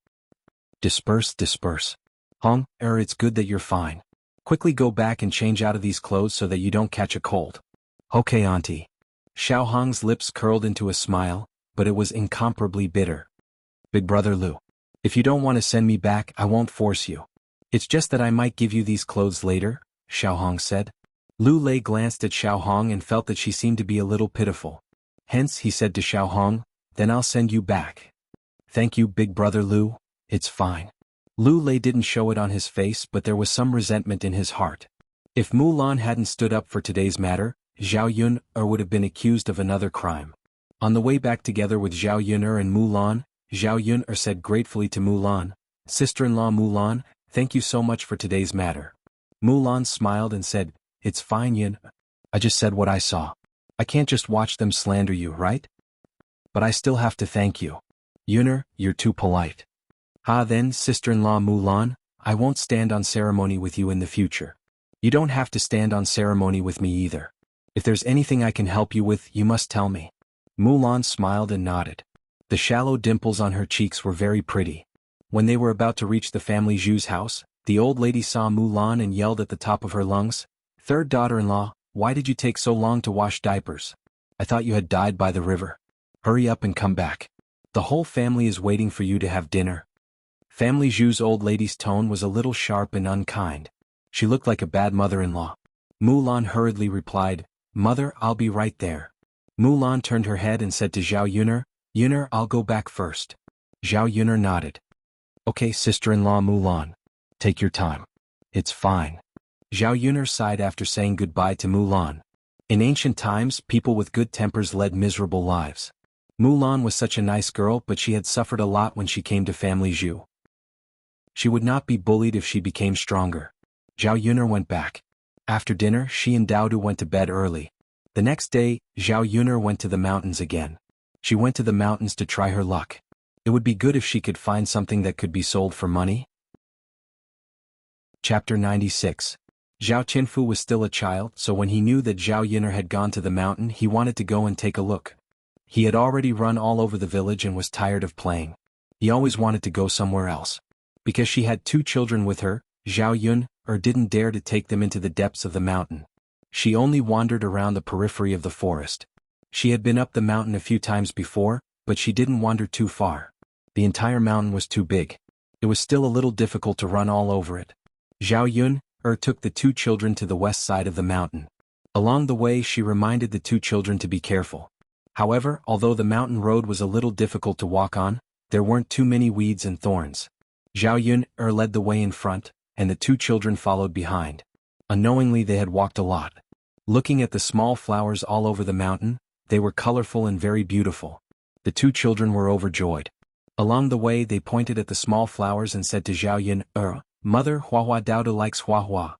Disperse. Hong-er, it's good that you're fine. Quickly go back and change out of these clothes so that you don't catch a cold. Okay, auntie. Xiaohong's lips curled into a smile, but it was incomparably bitter. Big brother Lu. If you don't want to send me back, I won't force you. It's just that I might give you these clothes later, Xiaohong said. Lu Lei glanced at Xiaohong and felt that she seemed to be a little pitiful. Hence, he said to Xiaohong, then I'll send you back. Thank you, big brother Lu, it's fine. Lu Lei didn't show it on his face, but there was some resentment in his heart. If Mulan hadn't stood up for today's matter, Zhao Yun'er would have been accused of another crime. On the way back together with Zhao Yun'er and Mulan, Zhao Yun'er said gratefully to Mulan, Sister-in-law Mulan, thank you so much for today's matter. Mulan smiled and said, It's fine, Yun. I just said what I saw. I can't just watch them slander you, right? But I still have to thank you. Yun'er, you're too polite. Then, sister-in-law Mulan, I won't stand on ceremony with you in the future. You don't have to stand on ceremony with me either. If there's anything I can help you with, you must tell me. Mulan smiled and nodded. The shallow dimples on her cheeks were very pretty. When they were about to reach the family Zhu's house, the old lady saw Mulan and yelled at the top of her lungs, Third daughter-in-law, why did you take so long to wash diapers? I thought you had died by the river. Hurry up and come back. The whole family is waiting for you to have dinner. Family Zhu's old lady's tone was a little sharp and unkind. She looked like a bad mother-in-law. Mulan hurriedly replied, Mother, I'll be right there. Mulan turned her head and said to Zhao Yun'er, Yun'er, I'll go back first. Zhao Yun'er nodded. Okay, sister-in-law Mulan. Take your time. It's fine. Zhao Yun'er sighed after saying goodbye to Mulan. In ancient times, people with good tempers led miserable lives. Mulan was such a nice girl, but she had suffered a lot when she came to family Zhu. She would not be bullied if she became stronger. Zhao Yun'er went back. After dinner, she and Dao Du went to bed early. The next day, Zhao Yun'er went to the mountains again. She went to the mountains to try her luck. It would be good if she could find something that could be sold for money. Chapter 96. Zhao Qinfu was still a child, so when he knew that Zhao Yun'er had gone to the mountain, he wanted to go and take a look. He had already run all over the village and was tired of playing. He always wanted to go somewhere else. Because she had 2 children with her, Zhao Yun'er didn't dare to take them into the depths of the mountain. She only wandered around the periphery of the forest. She had been up the mountain a few times before, but she didn't wander too far. The entire mountain was too big. It was still a little difficult to run all over it. Zhao Yun'er took the 2 children to the west side of the mountain. Along the way, she reminded the 2 children to be careful. However, although the mountain road was a little difficult to walk on, there weren't too many weeds and thorns. Xiaoyun led the way in front, and the two children followed behind. Unknowingly they had walked a lot. Looking at the small flowers all over the mountain, they were colorful and very beautiful. The two children were overjoyed. Along the way they pointed at the small flowers and said to Xiaoyun, Mother, Huahua Daoda likes Huahua.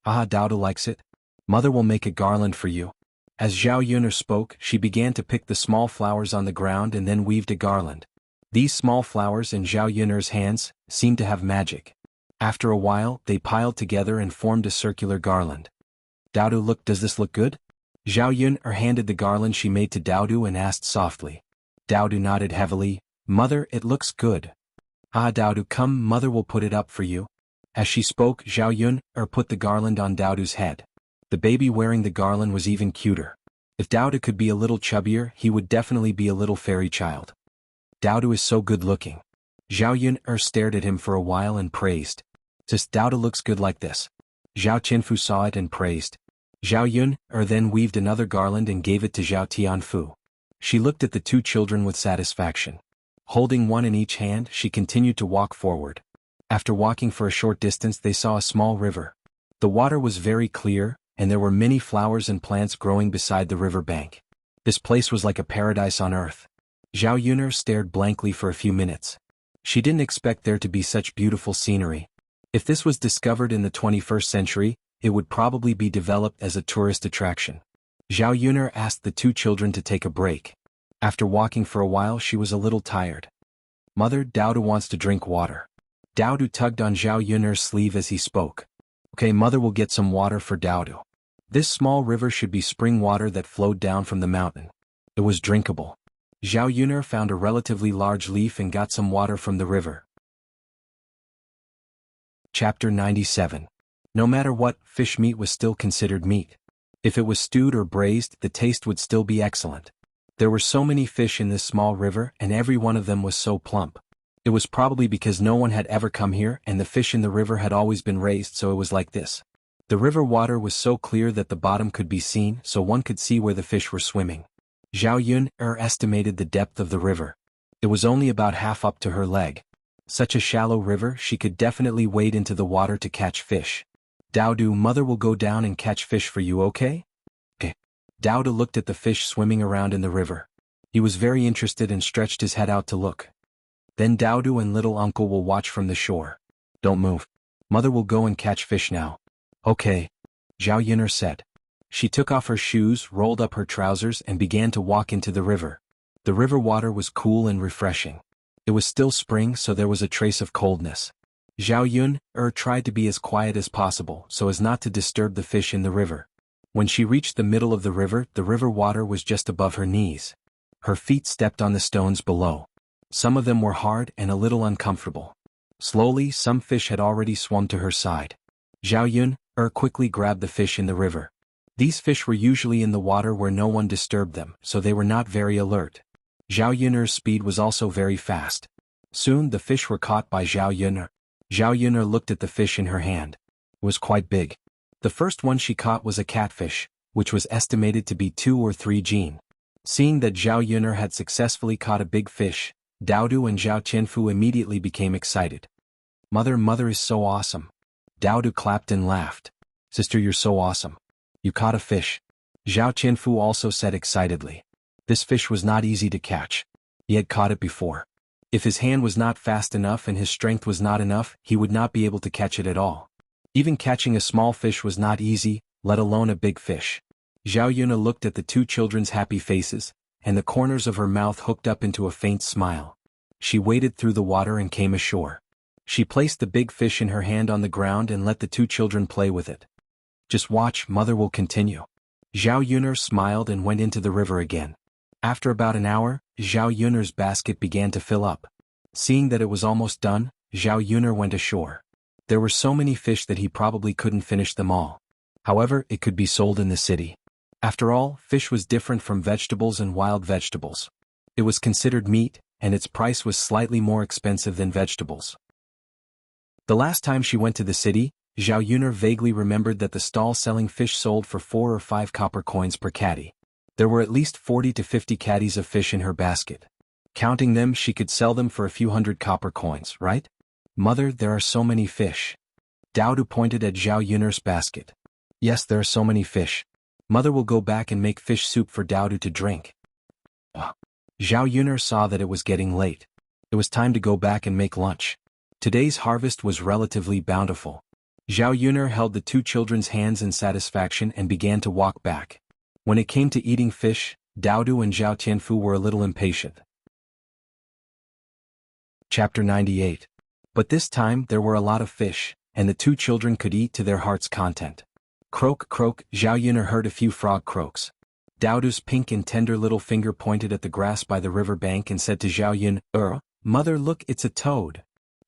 Ah, Daoda likes it. Mother will make a garland for you. As Xiaoyun spoke, she began to pick the small flowers on the ground and then weaved a garland. These small flowers in Xiaoyun's hands seemed to have magic. After a while, they piled together and formed a circular garland. Daodu, look, does this look good? Xiaoyun handed the garland she made to Daodu and asked softly. Daodu nodded heavily. Mother, it looks good. Ah, Daodu, come, Mother will put it up for you. As she spoke, Xiaoyun put the garland on Daodu's head. The baby wearing the garland was even cuter. If Daodu could be a little chubbier, he would definitely be a little fairy child. Daodu is so good looking. Xiaoyun stared at him for a while and praised. Just Daodu looks good like this. Zhao Qianfu saw it and praised. Xiaoyun then weaved another garland and gave it to Zhao Tianfu. She looked at the two children with satisfaction. Holding one in each hand, she continued to walk forward. After walking for a short distance they saw a small river. The water was very clear, and there were many flowers and plants growing beside the river bank. This place was like a paradise on earth. Xiaoyun stared blankly for a few minutes. She didn't expect there to be such beautiful scenery. If this was discovered in the 21st century, it would probably be developed as a tourist attraction. Xiaoyun asked the two children to take a break. After walking for a while she was a little tired. Mother, Daodu wants to drink water. Daodu tugged on Xiaoyun's sleeve as he spoke. Okay, Mother will get some water for Daodu. This small river should be spring water that flowed down from the mountain. It was drinkable. Xiaoyun found a relatively large leaf and got some water from the river. Chapter 97. No matter what, fish meat was still considered meat. If it was stewed or braised, the taste would still be excellent. There were so many fish in this small river and every one of them was so plump. It was probably because no one had ever come here and the fish in the river had always been raised, so it was like this. The river water was so clear that the bottom could be seen, so one could see where the fish were swimming. Xiaoyun estimated the depth of the river. It was only about half up to her leg. Such a shallow river, she could definitely wade into the water to catch fish. Daodu, Mother will go down and catch fish for you, okay? Okay. Daodu looked at the fish swimming around in the river. He was very interested and stretched his head out to look. Then Daodu and little uncle will watch from the shore. Don't move. Mother will go and catch fish now. Okay. Xiaoyun said. She took off her shoes, rolled up her trousers and began to walk into the river. The river water was cool and refreshing. It was still spring, so there was a trace of coldness. Xiaoyun tried to be as quiet as possible so as not to disturb the fish in the river. When she reached the middle of the river water was just above her knees. Her feet stepped on the stones below. Some of them were hard and a little uncomfortable. Slowly, some fish had already swum to her side. Xiaoyun quickly grabbed the fish in the river. These fish were usually in the water where no one disturbed them, so they were not very alert. Xiaoyun's speed was also very fast. Soon the fish were caught by Xiaoyun. Xiaoyun looked at the fish in her hand. It was quite big. The first one she caught was a catfish, which was estimated to be 2 or 3 jin. Seeing that Xiaoyun had successfully caught a big fish, Daodu and Zhao Qianfu immediately became excited. Mother is so awesome. Daodu clapped and laughed. Sister, you're so awesome. You caught a fish. Zhao Qianfu also said excitedly. This fish was not easy to catch. He had caught it before. If his hand was not fast enough and his strength was not enough, he would not be able to catch it at all. Even catching a small fish was not easy, let alone a big fish. Xiaoyun looked at the two children's happy faces, and the corners of her mouth hooked up into a faint smile. She waded through the water and came ashore. She placed the big fish in her hand on the ground and let the two children play with it. Just watch, Mother will continue. Xiaoyun smiled and went into the river again. After about an hour, Xiaoyun's basket began to fill up. Seeing that it was almost done, Xiaoyun went ashore. There were so many fish that he probably couldn't finish them all. However, it could be sold in the city. After all, fish was different from vegetables and wild vegetables. It was considered meat, and its price was slightly more expensive than vegetables. The last time she went to the city, Xiaoyun vaguely remembered that the stall selling fish sold for 4 or 5 copper coins per caddy. There were at least 40 to 50 caddies of fish in her basket. Counting them, she could sell them for a few hundred copper coins, right? Mother, there are so many fish. Daodu pointed at Zhao Yun'er's basket. Yes, there are so many fish. Mother will go back and make fish soup for Daodu to drink. Zhao Yun'er saw that it was getting late. It was time to go back and make lunch. Today's harvest was relatively bountiful. Zhao Yun'er held the two children's hands in satisfaction and began to walk back. When it came to eating fish, Daodu and Zhao Tianfu were a little impatient. Chapter 98. But this time there were a lot of fish, and the two children could eat to their heart's content. Croak, croak, Zhao Yun'er heard a few frog croaks. Daodu's pink and tender little finger pointed at the grass by the river bank and said to Zhao Yun'er, Mother, look, it's a toad.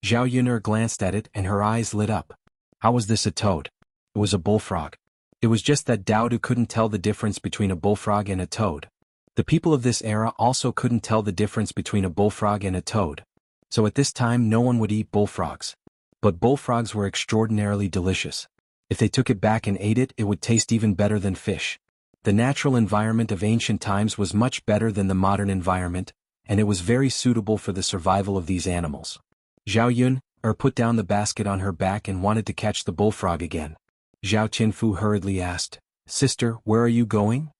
Zhao Yun'er glanced at it and her eyes lit up. How was this a toad? It was a bullfrog. It was just that Daodu couldn't tell the difference between a bullfrog and a toad. The people of this era also couldn't tell the difference between a bullfrog and a toad. So at this time no one would eat bullfrogs. But bullfrogs were extraordinarily delicious. If they took it back and ate it, it would taste even better than fish. The natural environment of ancient times was much better than the modern environment, and it was very suitable for the survival of these animals. Zhao Yun'er put down the basket on her back and wanted to catch the bullfrog again. Zhao Tianfu hurriedly asked, Sister, where are you going?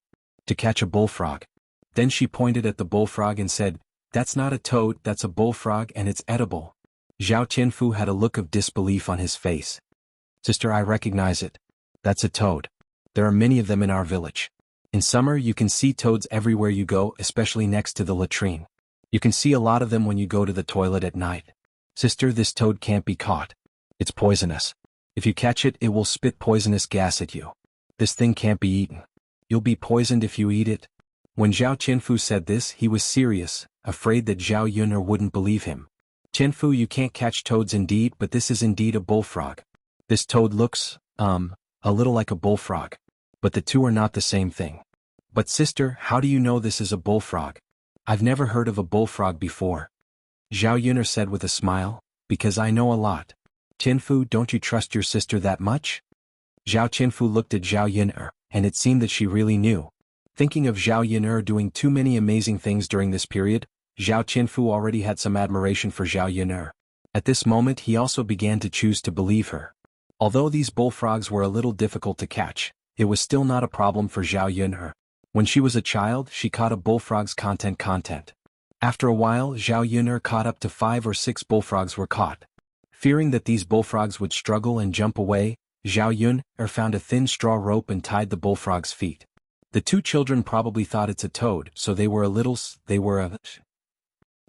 To catch a bullfrog. Then she pointed at the bullfrog and said, That's not a toad, that's a bullfrog and it's edible. Zhao Tianfu had a look of disbelief on his face. Sister, I recognize it. That's a toad. There are many of them in our village. In summer you can see toads everywhere you go, especially next to the latrine. You can see a lot of them when you go to the toilet at night. Sister, this toad can't be caught. It's poisonous. If you catch it, it will spit poisonous gas at you. This thing can't be eaten. You'll be poisoned if you eat it. When Zhao Tianfu said this, he was serious, afraid that Zhao Yun'er wouldn't believe him. Tianfu, you can't catch toads indeed, but this is indeed a bullfrog. This toad looks, a little like a bullfrog. But the two are not the same thing. But sister, how do you know this is a bullfrog? I've never heard of a bullfrog before. Zhao Yun'er said with a smile, Because I know a lot. Tianfu, don't you trust your sister that much? Zhao Tianfu looked at Zhao Yun'er, and it seemed that she really knew. Thinking of Zhao Yun'er doing too many amazing things during this period, Zhao Tianfu already had some admiration for Zhao Yun'er. At this moment he also began to choose to believe her. Although these bullfrogs were a little difficult to catch, it was still not a problem for Zhao Yun'er. When she was a child, she caught a bullfrog's content. After a while, Zhao Yun'er caught up to 5 or 6 bullfrogs were caught. Fearing that these bullfrogs would struggle and jump away, Zhao Yun'er found a thin straw rope and tied the bullfrog's feet. The two children probably thought it's a toad, so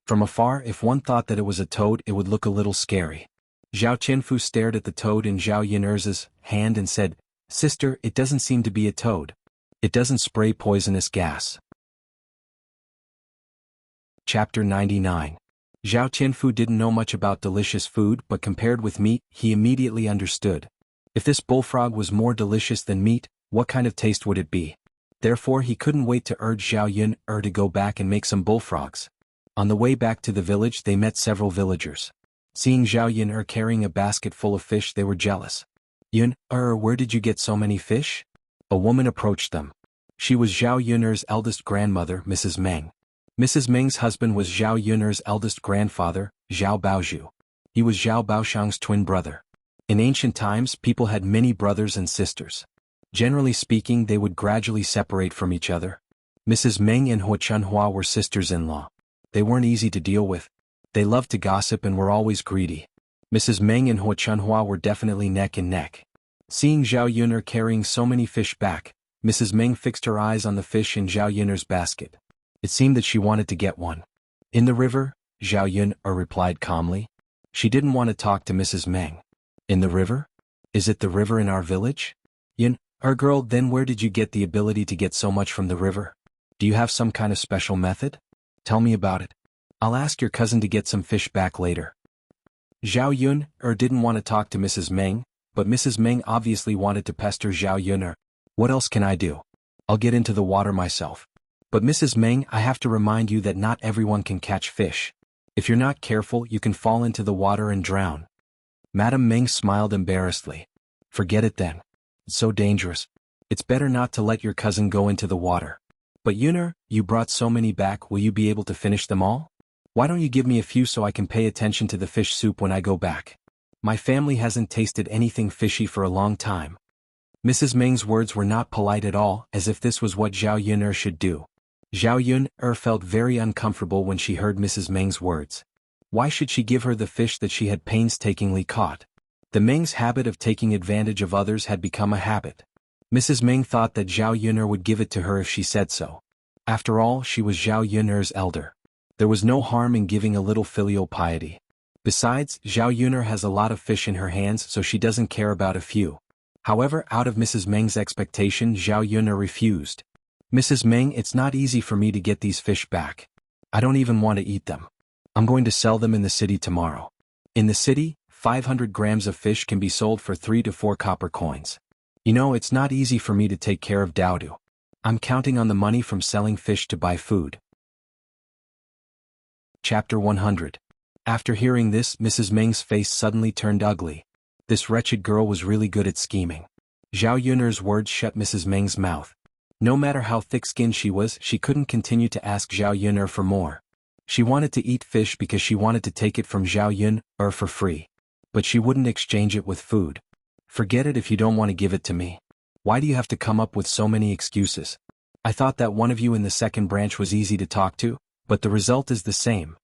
From afar, if one thought that it was a toad, it would look a little scary. Zhao Tianfu stared at the toad in Zhao Yun'er's hand and said, Sister, it doesn't seem to be a toad. It doesn't spray poisonous gas. Chapter 99. Zhao Tianfu didn't know much about delicious food, but compared with meat, he immediately understood. If this bullfrog was more delicious than meat, what kind of taste would it be? Therefore he couldn't wait to urge Zhao Yun'er to go back and make some bullfrogs. On the way back to the village they met several villagers. Seeing Zhao Yun'er carrying a basket full of fish, they were jealous. Yun'er, where did you get so many fish? A woman approached them. She was Zhao Yun'er's eldest grandmother, Mrs. Meng. Mrs. Meng's husband was Zhao Yun'er's eldest grandfather, Zhao Baozhu. He was Zhao Baoxiang's twin brother. In ancient times people had many brothers and sisters. Generally speaking, they would gradually separate from each other. Mrs. Meng and xuanhuan were sisters-in-law. They weren't easy to deal with. They loved to gossip and were always greedy. Mrs. Meng and xuanhuan were definitely neck and neck. Seeing Zhao Yun'er carrying so many fish back, Mrs. Meng fixed her eyes on the fish in Zhao Yun'er's basket. It seemed that she wanted to get one. In the river, Zhao Yun'er replied calmly. She didn't want to talk to Mrs. Meng. In the river? Is it the river in our village? Girl, then where did you get the ability to get so much from the river? Do you have some kind of special method? Tell me about it. I'll ask your cousin to get some fish back later. Zhao Yun'er didn't want to talk to Mrs. Meng, but Mrs. Meng obviously wanted to pester Zhao Yun'er. What else can I do? I'll get into the water myself. But Mrs. Meng, I have to remind you that not everyone can catch fish. If you're not careful, you can fall into the water and drown. Madame Meng smiled embarrassedly. Forget it then. It's so dangerous. It's better not to let your cousin go into the water. But Yun'er, you brought so many back, will you be able to finish them all? Why don't you give me a few so I can pay attention to the fish soup when I go back? My family hasn't tasted anything fishy for a long time. Mrs. Meng's words were not polite at all, as if this was what Zhao Yun'er should do. Zhao Yun'er felt very uncomfortable when she heard Mrs. Meng's words. Why should she give her the fish that she had painstakingly caught? The Meng's habit of taking advantage of others had become a habit. Mrs. Meng thought that Zhao Yun'er would give it to her if she said so. After all, she was Zhao Yun'er's elder. There was no harm in giving a little filial piety. Besides, Zhao Yun'er has a lot of fish in her hands, so she doesn't care about a few. However, out of Mrs. Meng's expectation, Zhao Yun'er refused. Mrs. Meng, it's not easy for me to get these fish back. I don't even want to eat them. I'm going to sell them in the city tomorrow. In the city, 500 grams of fish can be sold for 3 to 4 copper coins. You know, it's not easy for me to take care of Daodu. I'm counting on the money from selling fish to buy food. Chapter 100. After hearing this, Mrs. Meng's face suddenly turned ugly. This wretched girl was really good at scheming. Zhao Yun'er's words shut Mrs. Meng's mouth. No matter how thick-skinned she was, she couldn't continue to ask Zhao Yun'er for more. She wanted to eat fish because she wanted to take it from Zhao Yun'er for free. But she wouldn't exchange it with food. Forget it if you don't want to give it to me. Why do you have to come up with so many excuses? I thought that one of you in the second branch was easy to talk to, but the result is the same.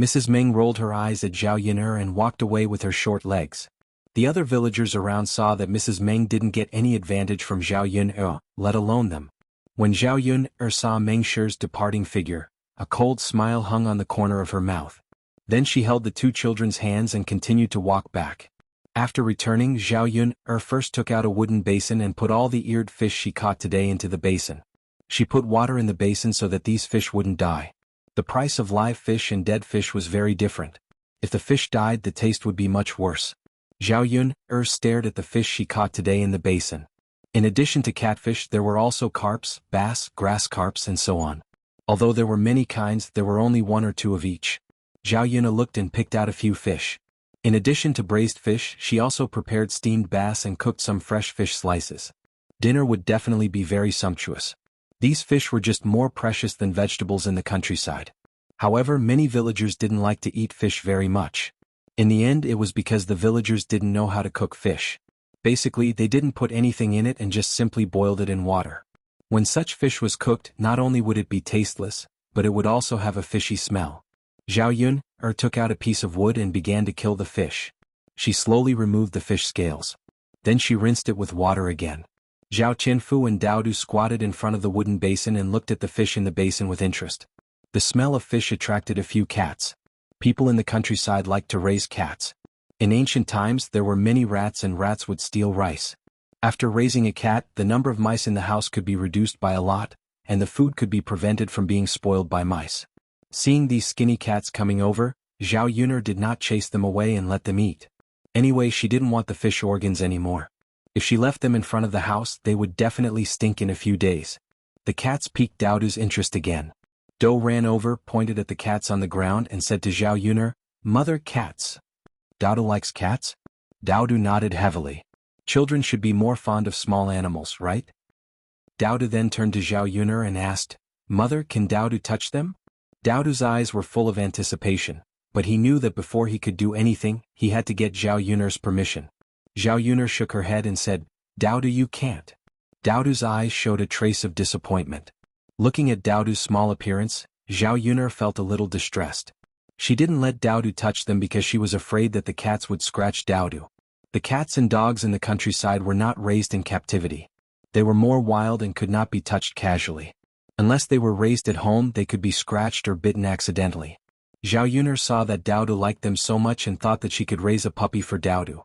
Mrs. Meng rolled her eyes at Zhao Yun'er and walked away with her short legs. The other villagers around saw that Mrs. Meng didn't get any advantage from Zhao Yun'er, let alone them. When Zhao Yun'er saw Meng Shi's departing figure, a cold smile hung on the corner of her mouth. Then she held the two children's hands and continued to walk back. After returning, Zhao Yun'er first took out a wooden basin and put all the eared fish she caught today into the basin. She put water in the basin so that these fish wouldn't die. The price of live fish and dead fish was very different. If the fish died, the taste would be much worse. Zhao Yun'er stared at the fish she caught today in the basin. In addition to catfish, there were also carps, bass, grass carps, and so on. Although there were many kinds, there were only 1 or 2 of each. Zhao Yun'er looked and picked out a few fish. In addition to braised fish, she also prepared steamed bass and cooked some fresh fish slices. Dinner would definitely be very sumptuous. These fish were just more precious than vegetables in the countryside. However, many villagers didn't like to eat fish very much. In the end, it was because the villagers didn't know how to cook fish. Basically, they didn't put anything in it and just simply boiled it in water. When such fish was cooked, not only would it be tasteless, but it would also have a fishy smell. Zhao Yun'er took out a piece of wood and began to kill the fish. She slowly removed the fish scales. Then she rinsed it with water again. Zhao Qianfu and Daodu squatted in front of the wooden basin and looked at the fish in the basin with interest. The smell of fish attracted a few cats. People in the countryside liked to raise cats. In ancient times, there were many rats and rats would steal rice. After raising a cat, the number of mice in the house could be reduced by a lot, and the food could be prevented from being spoiled by mice. Seeing these skinny cats coming over, Zhao Yun'er did not chase them away and let them eat. Anyway, she didn't want the fish organs anymore. If she left them in front of the house, they would definitely stink in a few days. The cats piqued Daodu's interest again. Dou ran over, pointed at the cats on the ground and said to Zhao Yun'er, "Mother, cats." Daodu likes cats? Daodu nodded heavily. Children should be more fond of small animals, right? Daodu then turned to Zhao Yun'er and asked, "Mother, can Daodu touch them?" Daodu's eyes were full of anticipation, but he knew that before he could do anything, he had to get Zhao Yun'er's permission. Zhao Yun'er shook her head and said, "Daodu, you can't." Daodu's eyes showed a trace of disappointment. Looking at Daodu's small appearance, Zhao Yun'er felt a little distressed. She didn't let Daodu touch them because she was afraid that the cats would scratch Daodu. The cats and dogs in the countryside were not raised in captivity. They were more wild and could not be touched casually. Unless they were raised at home, they could be scratched or bitten accidentally. Zhao Yun'er saw that Daodu liked them so much and thought that she could raise a puppy for Daodu.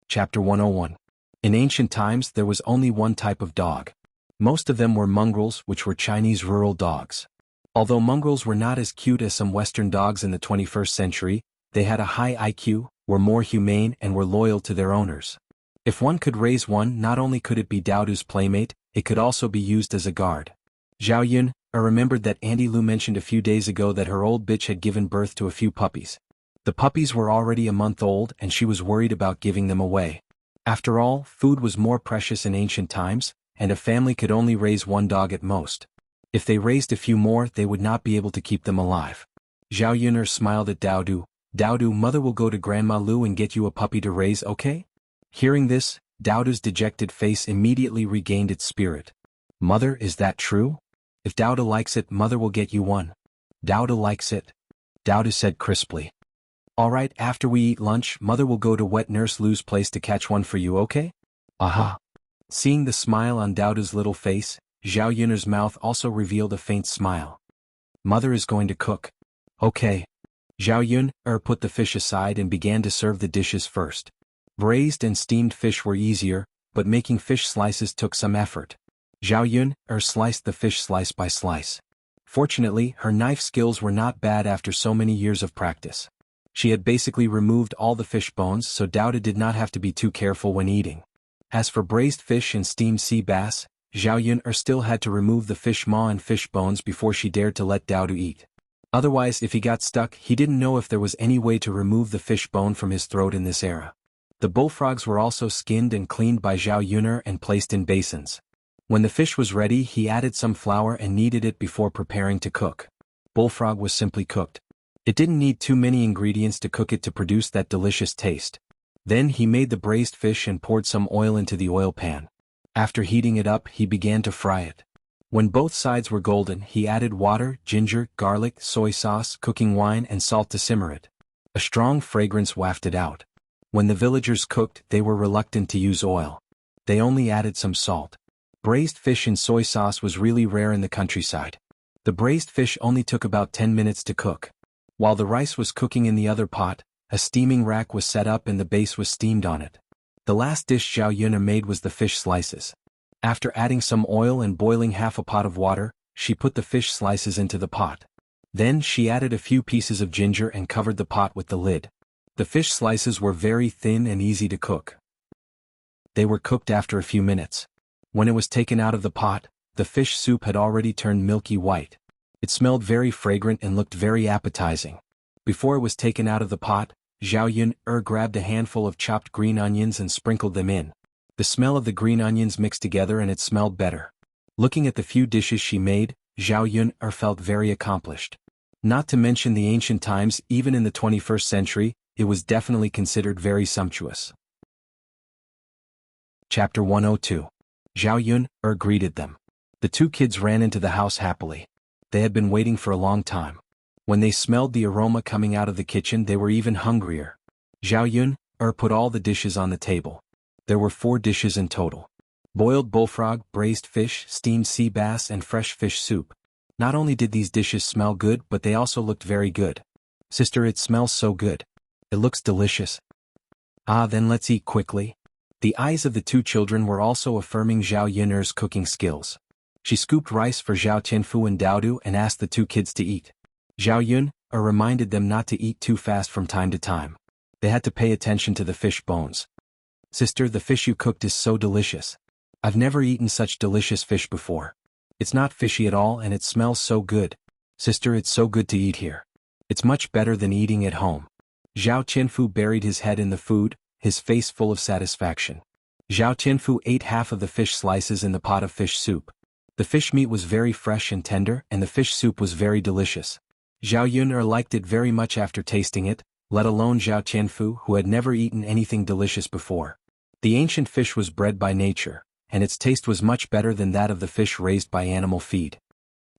Chapter 101. In ancient times, there was only one type of dog. Most of them were mongrels, which were Chinese rural dogs. Although mongrels were not as cute as some Western dogs in the 21st century, they had a high IQ, were more humane and were loyal to their owners. If one could raise one, not only could it be Daodu's playmate, it could also be used as a guard. Zhao Yun'er remembered that Auntie Lu mentioned a few days ago that her old bitch had given birth to a few puppies. The puppies were already a month old and she was worried about giving them away. After all, food was more precious in ancient times, and a family could only raise one dog at most. If they raised a few more, they would not be able to keep them alive. Zhao Yun'er smiled at Daodu. Daodu, mother will go to Grandma Lu and get you a puppy to raise, okay? Hearing this, Daodu's dejected face immediately regained its spirit. Mother, is that true? If Daodu likes it, mother will get you one. Daodu likes it. Daodu said crisply. Alright, after we eat lunch, mother will go to wet nurse Lu's place to catch one for you, okay? Aha. Seeing the smile on Daodu's little face, Zhao Yun'er's mouth also revealed a faint smile. Mother is going to cook. Okay. Zhao Yun'er put the fish aside and began to serve the dishes first. Braised and steamed fish were easier, but making fish slices took some effort. Zhao Yun'er sliced the fish slice by slice. Fortunately, her knife skills were not bad after so many years of practice. She had basically removed all the fish bones, so Daodu did not have to be too careful when eating. As for braised fish and steamed sea bass, Zhao Yun'er still had to remove the fish maw and fish bones before she dared to let Daodu eat. Otherwise, if he got stuck, he didn't know if there was any way to remove the fish bone from his throat in this era. The bullfrogs were also skinned and cleaned by Zhao Yun'er and placed in basins. When the fish was ready, he added some flour and kneaded it before preparing to cook. Bullfrog was simply cooked. It didn't need too many ingredients to cook it to produce that delicious taste. Then he made the braised fish and poured some oil into the oil pan. After heating it up, he began to fry it. When both sides were golden, he added water, ginger, garlic, soy sauce, cooking wine and salt to simmer it. A strong fragrance wafted out. When the villagers cooked, they were reluctant to use oil. They only added some salt. Braised fish in soy sauce was really rare in the countryside. The braised fish only took about 10 minutes to cook. While the rice was cooking in the other pot, a steaming rack was set up and the base was steamed on it. The last dish Zhao Yun'er made was the fish slices. After adding some oil and boiling half a pot of water, she put the fish slices into the pot. Then she added a few pieces of ginger and covered the pot with the lid. The fish slices were very thin and easy to cook. They were cooked after a few minutes. When it was taken out of the pot, the fish soup had already turned milky white. It smelled very fragrant and looked very appetizing. Before it was taken out of the pot, Zhao Yun'er grabbed a handful of chopped green onions and sprinkled them in. The smell of the green onions mixed together and it smelled better. Looking at the few dishes she made, Zhao Yun'er felt very accomplished. Not to mention the ancient times, even in the 21st century, it was definitely considered very sumptuous. Chapter 102. Zhao Yun'er greeted them. The two kids ran into the house happily. They had been waiting for a long time. When they smelled the aroma coming out of the kitchen, they were even hungrier. Zhao Yun'er put all the dishes on the table. There were 4 dishes in total. Boiled bullfrog, braised fish, steamed sea bass and fresh fish soup. Not only did these dishes smell good, but they also looked very good. Sister, it smells so good. It looks delicious. Ah, then let's eat quickly. The eyes of the two children were also affirming Zhao Yun'er's cooking skills. She scooped rice for Zhao Tianfu and Daodu and asked the two kids to eat. Zhao Yun'er reminded them not to eat too fast from time to time. They had to pay attention to the fish bones. Sister, the fish you cooked is so delicious. I've never eaten such delicious fish before. It's not fishy at all and it smells so good. Sister, it's so good to eat here. It's much better than eating at home. Zhao Tianfu buried his head in the food, his face full of satisfaction. Zhao Tianfu ate half of the fish slices in the pot of fish soup. The fish meat was very fresh and tender and the fish soup was very delicious. Zhao Yun'er liked it very much after tasting it, let alone Zhao Tianfu, who had never eaten anything delicious before. The ancient fish was bred by nature, and its taste was much better than that of the fish raised by animal feed.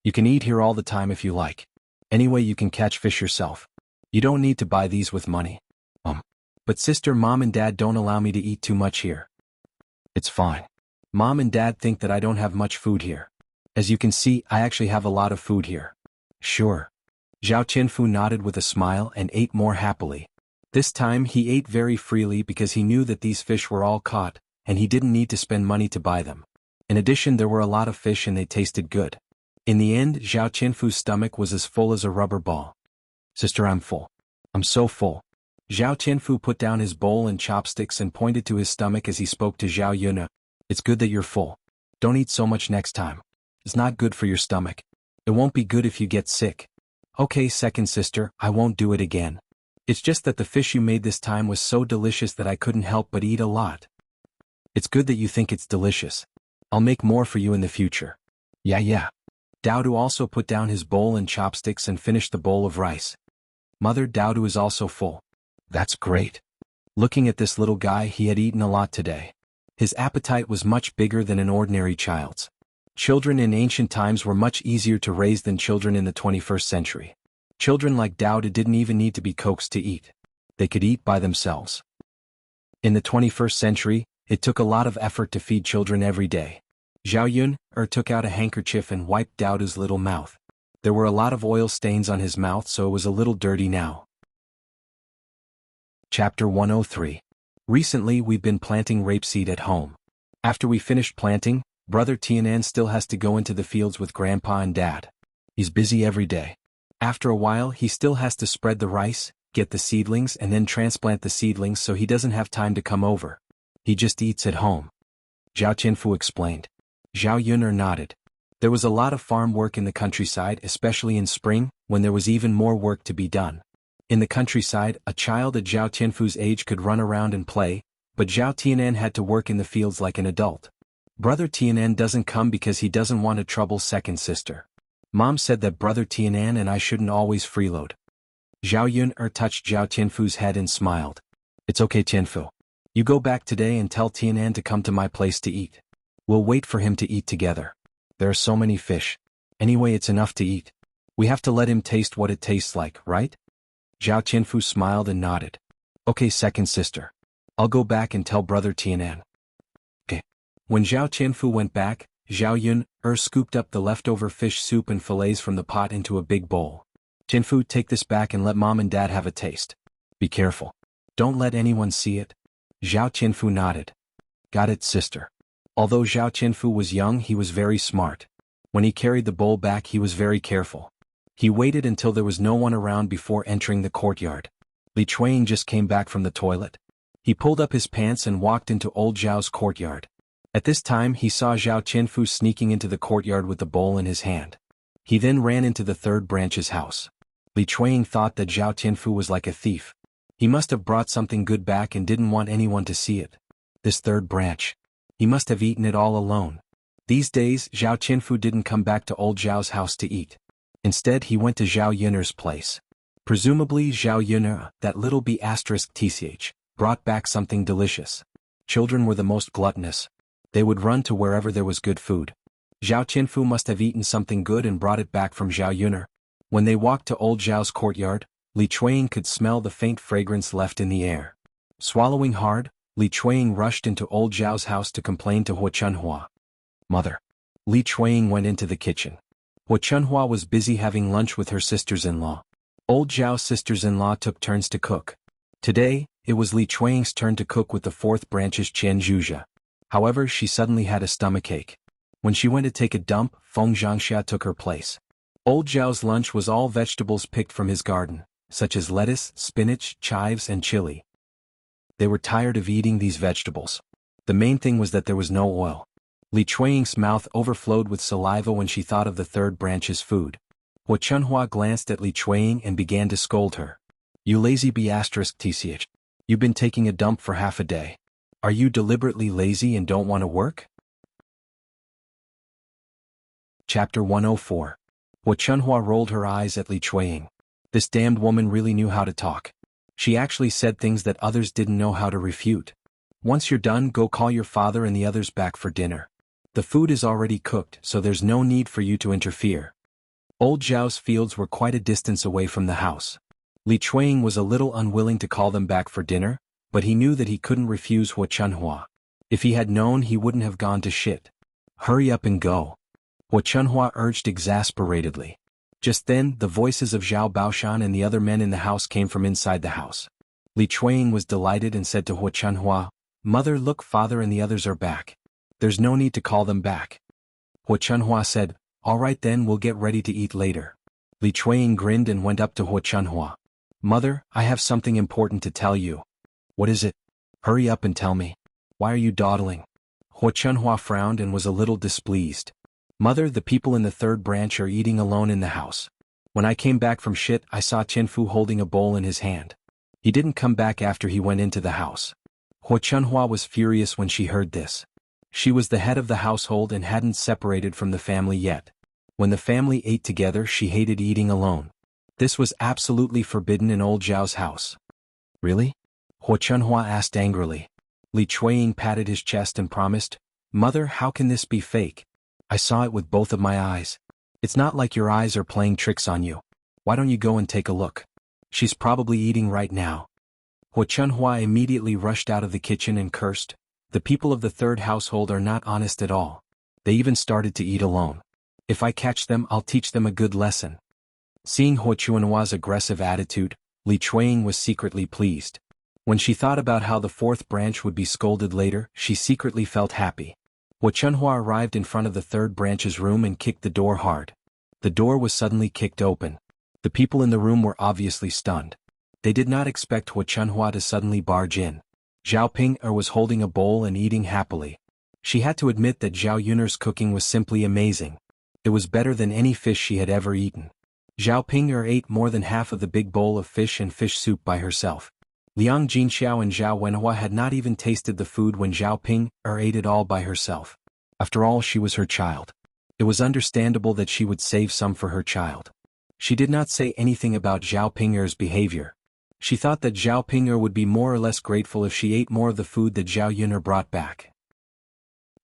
You can eat here all the time if you like. Anyway, you can catch fish yourself. You don't need to buy these with money. But sister, Mom and Dad don't allow me to eat too much here. It's fine. Mom and Dad think that I don't have much food here. As you can see, I actually have a lot of food here. Sure. Zhao Tianfu nodded with a smile and ate more happily. This time he ate very freely because he knew that these fish were all caught, and he didn't need to spend money to buy them. In addition, there were a lot of fish and they tasted good. In the end, Zhao Tianfu's stomach was as full as a rubber ball. Sister, I'm full. I'm so full. Zhao Tianfu put down his bowl and chopsticks and pointed to his stomach as he spoke to Zhao Yun'er. It's good that you're full. Don't eat so much next time. It's not good for your stomach. It won't be good if you get sick. Okay, second sister, I won't do it again. It's just that the fish you made this time was so delicious that I couldn't help but eat a lot. It's good that you think it's delicious. I'll make more for you in the future. Yeah. Daodu also put down his bowl and chopsticks and finished the bowl of rice. Mother, Daodu is also full. That's great. Looking at this little guy, he had eaten a lot today. His appetite was much bigger than an ordinary child's. Children in ancient times were much easier to raise than children in the 21st century. Children like Daodu didn't even need to be coaxed to eat. They could eat by themselves. In the 21st century, it took a lot of effort to feed children every day. Xiaoyun took out a handkerchief and wiped Daodu's little mouth. There were a lot of oil stains on his mouth, so it was a little dirty now. Chapter 103. Recently we've been planting rapeseed at home. After we finished planting, Brother Tianan still has to go into the fields with Grandpa and Dad. He's busy every day. After a while he still has to spread the rice, get the seedlings and then transplant the seedlings, so he doesn't have time to come over. He just eats at home. Zhao Qianfu explained. Zhao Yun nodded. There was a lot of farm work in the countryside, especially in spring, when there was even more work to be done. In the countryside, a child at Zhao Qianfu's age could run around and play, but Zhao Tianan had to work in the fields like an adult. Brother Tianan doesn't come because he doesn't want to trouble second sister. Mom said that Brother Tianan and I shouldn't always freeload. Zhao Yun touched Zhao Tianfu's head and smiled. It's okay, Tianfu. You go back today and tell Tianan to come to my place to eat. We'll wait for him to eat together. There are so many fish. Anyway, it's enough to eat. We have to let him taste what it tastes like, right? Zhao Qianfu smiled and nodded. Okay, second sister. I'll go back and tell Brother Tianan. Okay. When Zhao Qianfu went back, Zhao Yun scooped up the leftover fish soup and fillets from the pot into a big bowl. Qianfu, take this back and let Mom and Dad have a taste. Be careful. Don't let anyone see it. Zhao Qianfu nodded. Got it, sister. Although Zhao Qianfu was young, he was very smart. When he carried the bowl back, he was very careful. He waited until there was no one around before entering the courtyard. Li Chuang just came back from the toilet. He pulled up his pants and walked into old Zhao's courtyard. At this time he saw Zhao Qianfu sneaking into the courtyard with the bowl in his hand. He then ran into the third branch's house. Li Chuang thought that Zhao Qianfu was like a thief. He must have brought something good back and didn't want anyone to see it. This third branch. He must have eaten it all alone. These days Zhao Qianfu didn't come back to old Zhao's house to eat. Instead he went to Zhao Yun's place. Presumably Zhao Yun, that little b*tch, brought back something delicious. Children were the most gluttonous. They would run to wherever there was good food. Zhao Qianfu must have eaten something good and brought it back from Zhao Yun. When they walked to old Zhao's courtyard, Li Chuang could smell the faint fragrance left in the air. Swallowing hard, Li Chuang rushed into old Zhao's house to complain to xuanhuan. Mother. Li Chuang went into the kitchen. Xuanhuan was busy having lunch with her sisters-in-law. Old Zhao's sisters-in-law took turns to cook. Today, it was Li Chuang's turn to cook with the fourth branch's xianxia. However, she suddenly had a stomachache. When she went to take a dump, xianxia took her place. Old Zhao's lunch was all vegetables picked from his garden, such as lettuce, spinach, chives and chili. They were tired of eating these vegetables. The main thing was that there was no oil. Li Chuang's mouth overflowed with saliva when she thought of the third branch's food. Xuanhuan glanced at Li Chuang and began to scold her. You lazy b*tch. You've been taking a dump for half a day. Are you deliberately lazy and don't want to work? Chapter 104. Xuanhuan rolled her eyes at Li Chuang. This damned woman really knew how to talk. She actually said things that others didn't know how to refute. Once you're done, go call your father and the others back for dinner. The food is already cooked, so there's no need for you to interfere. Old Zhao's fields were quite a distance away from the house. Li Chuang was a little unwilling to call them back for dinner, but he knew that he couldn't refuse Xuanhuan. If he had known, he wouldn't have gone to shit. Hurry up and go. Xuanhuan urged exasperatedly. Just then, the voices of Zhao Baoshan and the other men in the house came from inside the house. Li Chuang was delighted and said to Xuanhuan, Mother, look, father and the others are back. There's no need to call them back. Xuanhuan said, All right then, we'll get ready to eat later. Li Chuang grinned and went up to Xuanhuan. Mother, I have something important to tell you. What is it? Hurry up and tell me. Why are you dawdling? Xuanhuan frowned and was a little displeased. Mother, the people in the third branch are eating alone in the house. When I came back from shit, I saw Qianfu holding a bowl in his hand. He didn't come back after he went into the house. Xuanhuan was furious when she heard this. She was the head of the household and hadn't separated from the family yet. When the family ate together, she hated eating alone. This was absolutely forbidden in old Zhao's house. Really? Xuanhuan asked angrily. Li Chuiying patted his chest and promised, Mother, how can this be fake? I saw it with both of my eyes. It's not like your eyes are playing tricks on you. Why don't you go and take a look? She's probably eating right now. Xuanhuan immediately rushed out of the kitchen and cursed, the people of the third household are not honest at all. They even started to eat alone. If I catch them, I'll teach them a good lesson. Seeing Xuanhuan's aggressive attitude, Li Chuiying was secretly pleased. When she thought about how the fourth branch would be scolded later, she secretly felt happy. Xuanhuan arrived in front of the third branch's room and kicked the door hard. The door was suddenly kicked open. The people in the room were obviously stunned. They did not expect Xuanhuan to suddenly barge in. Zhao Ping'er was holding a bowl and eating happily. She had to admit that Zhao Yun'er's cooking was simply amazing. It was better than any fish she had ever eaten. Zhao Ping'er ate more than half of the big bowl of fish and fish soup by herself. Liang Jinxiao and Zhao Wenhua had not even tasted the food when Zhao Ping'er ate it all by herself. After all, she was her child. It was understandable that she would save some for her child. She did not say anything about Zhao Ping'er's behavior. She thought that Zhao Ping'er would be more or less grateful if she ate more of the food that Zhao Yun'er brought back.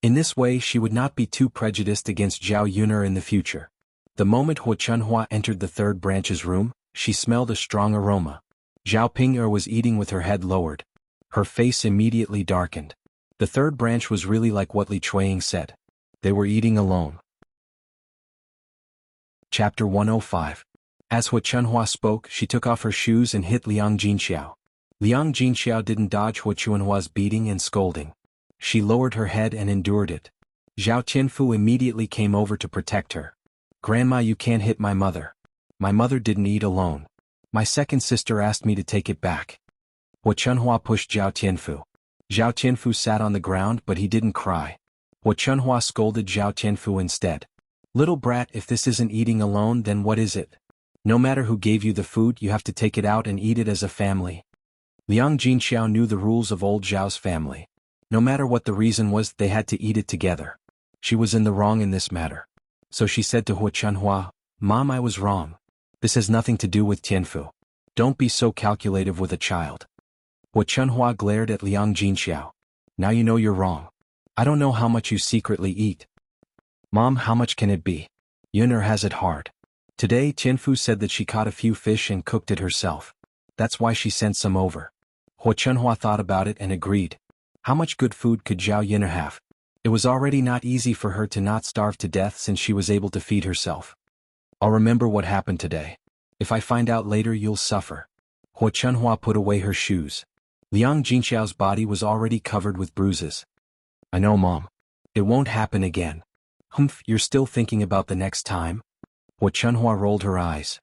In this way, she would not be too prejudiced against Zhao Yun'er in the future. The moment Xuanhuan entered the third branch's room, she smelled a strong aroma. Zhao Ping'er was eating with her head lowered. Her face immediately darkened. The third branch was really like what Li Chuiying said. They were eating alone. Chapter 105. As Xuanhuan spoke, she took off her shoes and hit Liang Jinxiao. Liang Jinxiao didn't dodge Xuanhuan's beating and scolding. She lowered her head and endured it. Zhao Tianfu immediately came over to protect her. Grandma, you can't hit my mother. My mother didn't eat alone. My second sister asked me to take it back. Xuanhuan pushed Zhao Tianfu. Zhao Tianfu sat on the ground, but he didn't cry. Xuanhuan scolded Zhao Tianfu instead. Little brat, if this isn't eating alone, then what is it? No matter who gave you the food, you have to take it out and eat it as a family. Liang Jinxiao knew the rules of old Zhao's family. No matter what the reason was, they had to eat it together. She was in the wrong in this matter. So she said to Xuanhuan, Mom, I was wrong. This has nothing to do with Tianfu. Don't be so calculative with a child. Xuanhuan glared at Liang Jinxiao. Now you know you're wrong. I don't know how much you secretly eat. Mom, how much can it be? Yun'er has it hard. Today, Tianfu said that she caught a few fish and cooked it herself. That's why she sent some over. Xuanhuan thought about it and agreed. How much good food could Zhao Yun'er have? It was already not easy for her to not starve to death since she was able to feed herself. I'll remember what happened today. If I find out later, you'll suffer. Xuanhuan put away her shoes. Liang Jinxiao's body was already covered with bruises. I know, Mom. It won't happen again. Humph, you're still thinking about the next time? Xuanhuan rolled her eyes.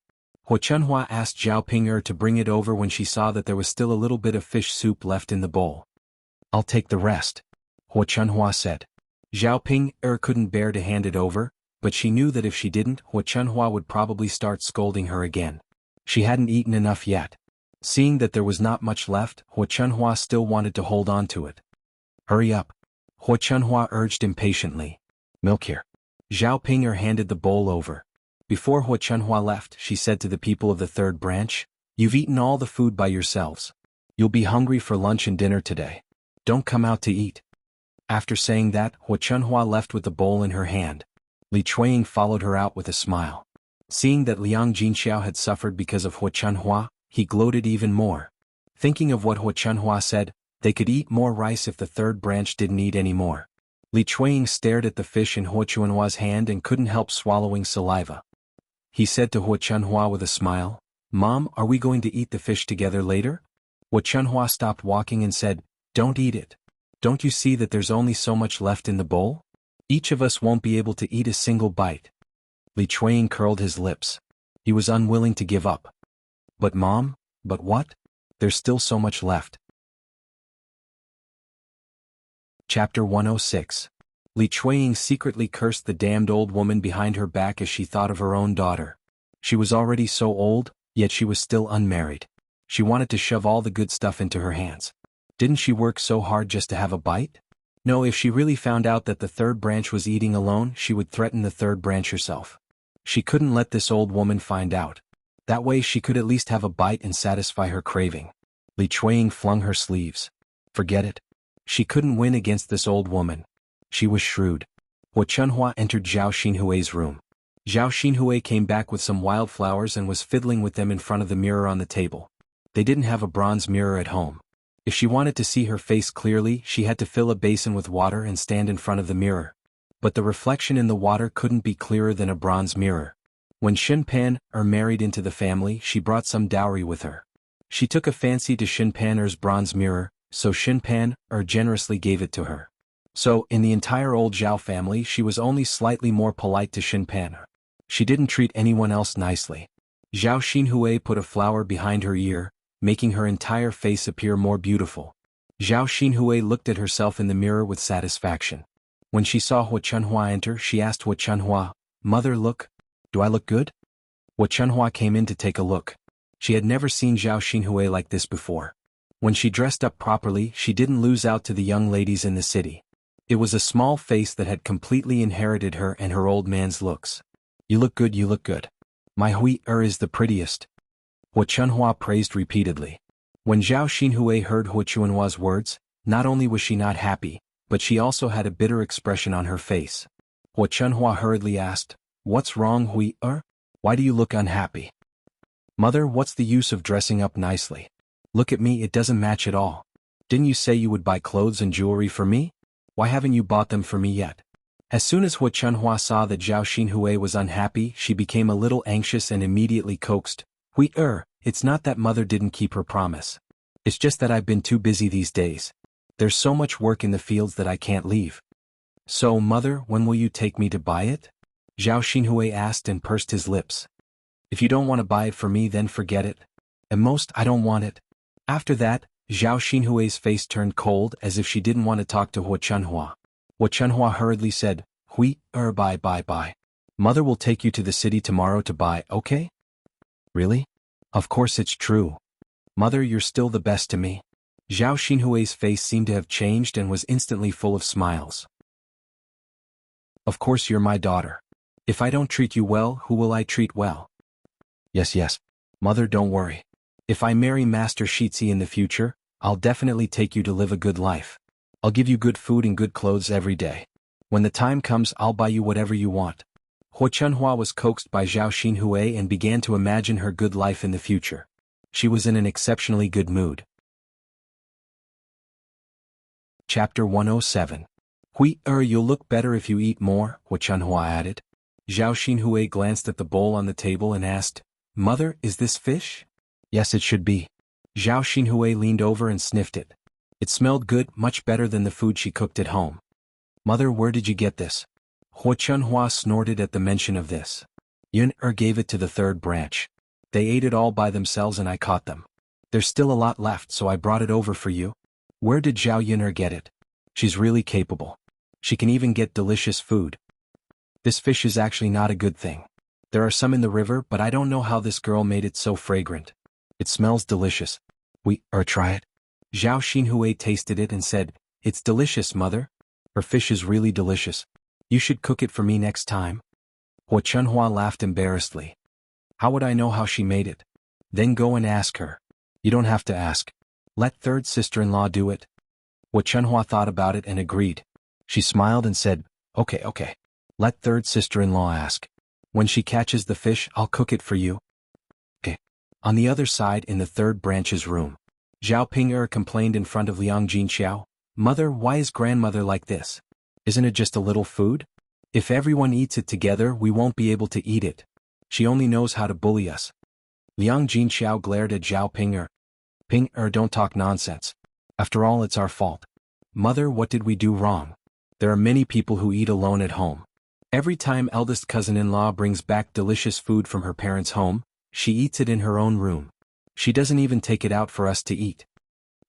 Xuanhuan asked Zhao Ping'er to bring it over when she saw that there was still a little bit of fish soup left in the bowl. I'll take the rest, Xuanhuan said. Zhao Ping'er couldn't bear to hand it over, but she knew that if she didn't, Xuanhuan would probably start scolding her again. She hadn't eaten enough yet. Seeing that there was not much left, Xuanhuan still wanted to hold on to it. Hurry up, Xuanhuan urged impatiently. Milk here. Zhao Ping'er handed the bowl over. Before Xuanhuan left, she said to the people of the third branch, You've eaten all the food by yourselves. You'll be hungry for lunch and dinner today. Don't come out to eat. After saying that, Xuanhuan left with the bowl in her hand. Li Chuiying followed her out with a smile. Seeing that Liang Jinxiao had suffered because of Xuanhuan, he gloated even more. Thinking of what Xuanhuan said, they could eat more rice if the third branch didn't eat any more. Li Chuiying stared at the fish in Xuanhuan's hand and couldn't help swallowing saliva. He said to Xuanhuan with a smile, Mom, are we going to eat the fish together later? Xuanhuan stopped walking and said, Don't eat it. Don't you see that there's only so much left in the bowl? Each of us won't be able to eat a single bite. Li Chuiying curled his lips. He was unwilling to give up. But Mom, but what? There's still so much left. Chapter 106. Li Chuiying secretly cursed the damned old woman behind her back as she thought of her own daughter. She was already so old, yet she was still unmarried. She wanted to shove all the good stuff into her hands. Didn't she work so hard just to have a bite? No, if she really found out that the third branch was eating alone, she would threaten the third branch herself. She couldn't let this old woman find out. That way she could at least have a bite and satisfy her craving. Li Chuiying flung her sleeves. Forget it. She couldn't win against this old woman. She was shrewd. Xuanhuan entered Zhao Xinhui's room. Zhao Xinhui came back with some wildflowers and was fiddling with them in front of the mirror on the table. They didn't have a bronze mirror at home. If she wanted to see her face clearly, she had to fill a basin with water and stand in front of the mirror. But the reflection in the water couldn't be clearer than a bronze mirror. When Xinpan married into the family, she brought some dowry with her. She took a fancy to Xinpan's bronze mirror, so Xinpan generously gave it to her. So, in the entire old Zhao family, she was only slightly more polite to Xinpan. She didn't treat anyone else nicely. Zhao Xinhui put a flower behind her ear, making her entire face appear more beautiful. Zhao Xinhui looked at herself in the mirror with satisfaction. When she saw Xuanhuan enter, she asked Xuanhuan, "Mother, look. Do I look good?" Xuanhuan came in to take a look. She had never seen Zhao Xinhui like this before. When she dressed up properly, she didn't lose out to the young ladies in the city. It was a small face that had completely inherited her and her old man's looks. "You look good, you look good. My Hui is the prettiest." Xuanhuan praised repeatedly. When Zhao Xinhui heard Xuanhua's words, not only was she not happy, but she also had a bitter expression on her face. Xuanhua hurriedly asked, "What's wrong, Hui? Why do you look unhappy?" "Mother, what's the use of dressing up nicely? Look at me, it doesn't match at all. Didn't you say you would buy clothes and jewelry for me? Why haven't you bought them for me yet?" As soon as Xuanhua saw that Zhao Xinhui was unhappy, she became a little anxious and immediately coaxed, "Hui, it's not that mother didn't keep her promise. It's just that I've been too busy these days. There's so much work in the fields that I can't leave." "So, mother, when will you take me to buy it?" Zhao Xinhui asked and pursed his lips. "If you don't want to buy it for me, then forget it. At most, I don't want it." After that, Zhao Xinhui's face turned cold as if she didn't want to talk to Xuanhua. Xuanhua hurriedly said, "Hui, bye. Mother will take you to the city tomorrow to buy, okay?" "Really? Of course it's true. Mother, you're still the best to me." Zhao Xinhui's face seemed to have changed and was instantly full of smiles. "Of course you're my daughter. If I don't treat you well, who will I treat well?" Yes. Mother, don't worry. If I marry Master Shitzi in the future, I'll definitely take you to live a good life. I'll give you good food and good clothes every day. When the time comes, I'll buy you whatever you want." Xuanhua was coaxed by Zhao Xinhui and began to imagine her good life in the future. She was in an exceptionally good mood. Chapter 107. "Hui, you'll look better if you eat more," Xuanhua added. Zhao Xinhui glanced at the bowl on the table and asked, "Mother, is this fish?" "Yes, it should be." Zhao Xinhui leaned over and sniffed it. It smelled good, much better than the food she cooked at home. "Mother, where did you get this?" Xuanhua snorted at the mention of this. "Yun gave it to the third branch. They ate it all by themselves and I caught them. There's still a lot left, so I brought it over for you." "Where did Zhao Yun get it?" "She's really capable. She can even get delicious food. This fish is actually not a good thing. There are some in the river, but I don't know how this girl made it so fragrant. It smells delicious. We try it." Zhao Xinhui tasted it and said, "It's delicious, mother. Her fish is really delicious. You should cook it for me next time." Xuanhua laughed embarrassedly. "How would I know how she made it?" "Then go and ask her." "You don't have to ask. Let third sister-in-law do it." Xuanhua thought about it and agreed. She smiled and said, Okay. Let third sister-in-law ask. When she catches the fish, I'll cook it for you." Okay. On the other side, in the third branch's room, Zhao Ping'er complained in front of Liang Jinxiao, "Mother, why is grandmother like this? Isn't it just a little food? If everyone eats it together, we won't be able to eat it. She only knows how to bully us." Liang Jinxiao glared at Zhao Ping'er. "Ping'er, don't talk nonsense. After all, it's our fault. Mother, what did we do wrong? There are many people who eat alone at home. Every time eldest cousin-in-law brings back delicious food from her parents' home, she eats it in her own room. She doesn't even take it out for us to eat."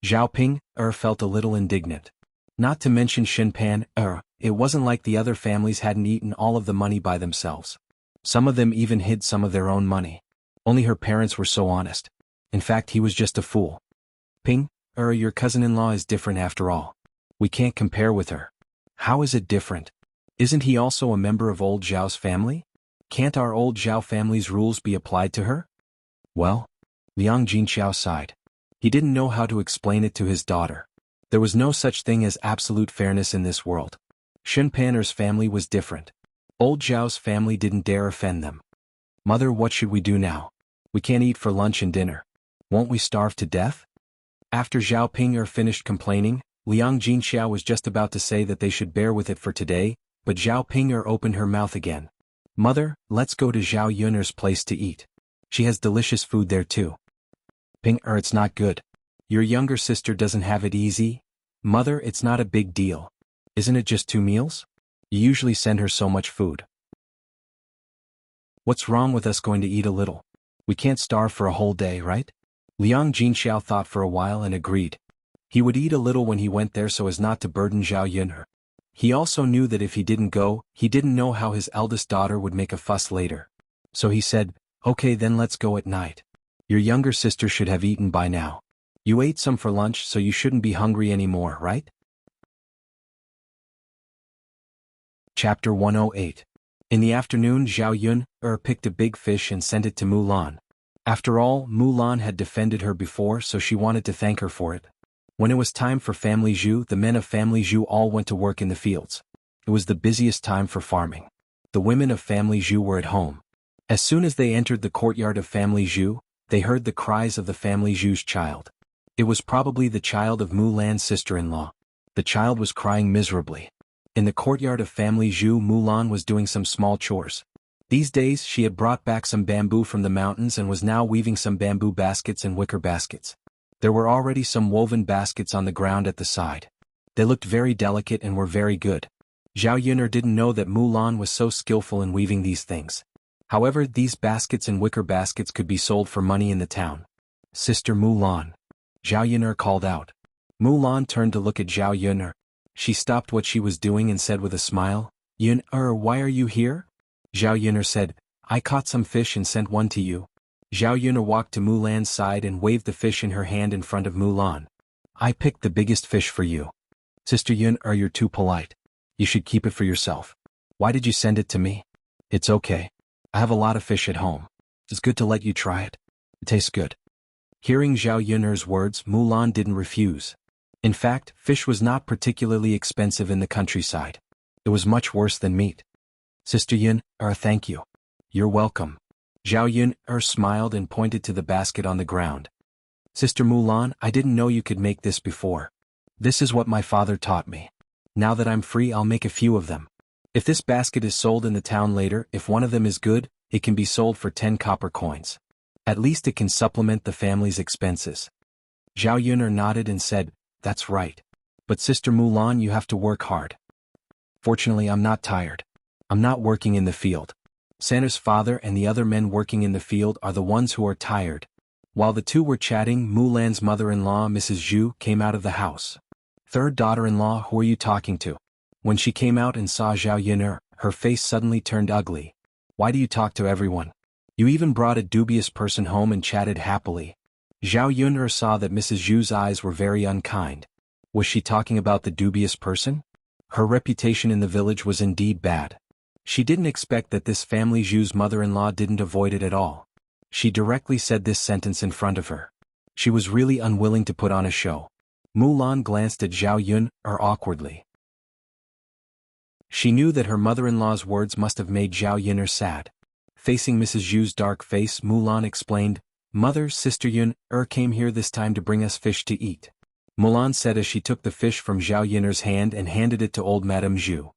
Zhao Ping'er felt a little indignant. Not to mention Xinpan, it wasn't like the other families hadn't eaten all of the money by themselves. Some of them even hid some of their own money. Only her parents were so honest. In fact, he was just a fool. "Ping'er, your cousin-in-law is different after all. We can't compare with her." "How is it different? Isn't he also a member of old Zhao's family?" Can't our old Zhao family's rules be applied to her? Well, Liang Jinxiao sighed. He didn't know how to explain it to his daughter. There was no such thing as absolute fairness in this world. Xunpaner's family was different. Old Zhao's family didn't dare offend them. Mother, what should we do now? We can't eat for lunch and dinner. Won't we starve to death? After Zhao Ping'er finished complaining, Liang Jinxiao was just about to say that they should bear with it for today, but Zhao Ping'er opened her mouth again. Mother, let's go to Zhao Yun'er's place to eat. She has delicious food there too. Ping'er, it's not good. Your younger sister doesn't have it easy. Mother, it's not a big deal. Isn't it just 2 meals? You usually send her so much food. What's wrong with us going to eat a little? We can't starve for a whole day, right? Liang Jinxiao thought for a while and agreed. He would eat a little when he went there so as not to burden Zhao Yun'er. He also knew that if he didn't go, he didn't know how his eldest daughter would make a fuss later. So he said, okay then let's go at night. Your younger sister should have eaten by now. You ate some for lunch so you shouldn't be hungry anymore, right? Chapter 108. In the afternoon, Zhao Yun'er picked a big fish and sent it to Mulan. After all, Mulan had defended her before, so she wanted to thank her for it. When it was time for Family Zhu, the men of Family Zhu all went to work in the fields. It was the busiest time for farming. The women of Family Zhu were at home. As soon as they entered the courtyard of Family Zhu, they heard the cries of the Family Zhu's child. It was probably the child of Mulan's sister-in-law. The child was crying miserably. In the courtyard of Family Zhu, Mulan was doing some small chores. These days she had brought back some bamboo from the mountains and was now weaving some bamboo baskets and wicker baskets. There were already some woven baskets on the ground at the side. They looked very delicate and were very good. Zhao Yun'er didn't know that Mulan was so skillful in weaving these things. However, these baskets and wicker baskets could be sold for money in the town. Sister Mulan. Zhao Yun'er called out. Mulan turned to look at Zhao Yun'er. She stopped what she was doing and said with a smile, Yun'er, why are you here? Zhao Yun'er said, I caught some fish and sent one to you. Zhao Yun'er walked to Mulan's side and waved the fish in her hand in front of Mulan. I picked the biggest fish for you. Sister Yun'er, you're too polite. You should keep it for yourself. Why did you send it to me? It's okay. I have a lot of fish at home. It's good to let you try it. It tastes good. Hearing Zhao Yun'er's words, Mulan didn't refuse. In fact, fish was not particularly expensive in the countryside. It was much worse than meat. Sister Yun'er, thank you. You're welcome. Zhao Yun'er smiled and pointed to the basket on the ground. Sister Mulan, I didn't know you could make this before. This is what my father taught me. Now that I'm free, I'll make a few of them. If this basket is sold in the town later, if one of them is good, it can be sold for 10 copper coins. At least it can supplement the family's expenses. Zhao Yun'er nodded and said, That's right. But Sister Mulan, you have to work hard. Fortunately, I'm not tired. I'm not working in the field. Santa's father and the other men working in the field are the ones who are tired. While the two were chatting, Mulan's mother-in-law, Mrs. Zhu, came out of the house. Third daughter-in-law, who are you talking to? When she came out and saw Zhao Yun'er, her face suddenly turned ugly. Why do you talk to everyone? You even brought a dubious person home and chatted happily. Zhao Yun'er saw that Mrs. Zhu's eyes were very unkind. Was she talking about the dubious person? Her reputation in the village was indeed bad. She didn't expect that this Family Zhu's mother-in-law didn't avoid it at all. She directly said this sentence in front of her. She was really unwilling to put on a show. Mulan glanced at Zhao Yun'er awkwardly. She knew that her mother-in-law's words must have made Zhao Yun'er sad. Facing Mrs. Zhu's dark face, Mulan explained, Mother, Sister Yun'er came here this time to bring us fish to eat. Mulan said as she took the fish from Zhao Yun'er's hand and handed it to old Madame Zhu.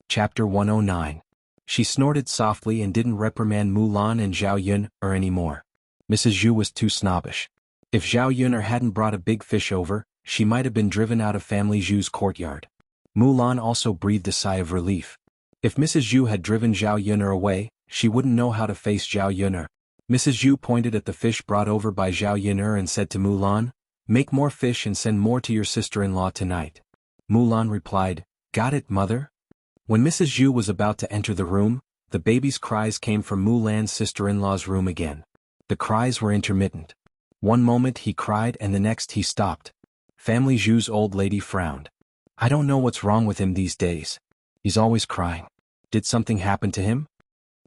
Chapter 109. She snorted softly and didn't reprimand Mulan and Zhao Yun'er anymore. Mrs. Zhu was too snobbish. If Zhao Yun'er hadn't brought a big fish over, she might have been driven out of Family Zhu's courtyard. Mulan also breathed a sigh of relief. If Mrs. Zhu had driven Zhao Yun'er away, she wouldn't know how to face Zhao Yun'er. Mrs. Zhu pointed at the fish brought over by Zhao Yun'er and said to Mulan, Make more fish and send more to your sister-in-law tonight. Mulan replied, Got it, mother? When Mrs. Zhu was about to enter the room, the baby's cries came from Mulan's sister-in-law's room again. The cries were intermittent. One moment he cried and the next he stopped. Family Zhu's old lady frowned. I don't know what's wrong with him these days. He's always crying. Did something happen to him?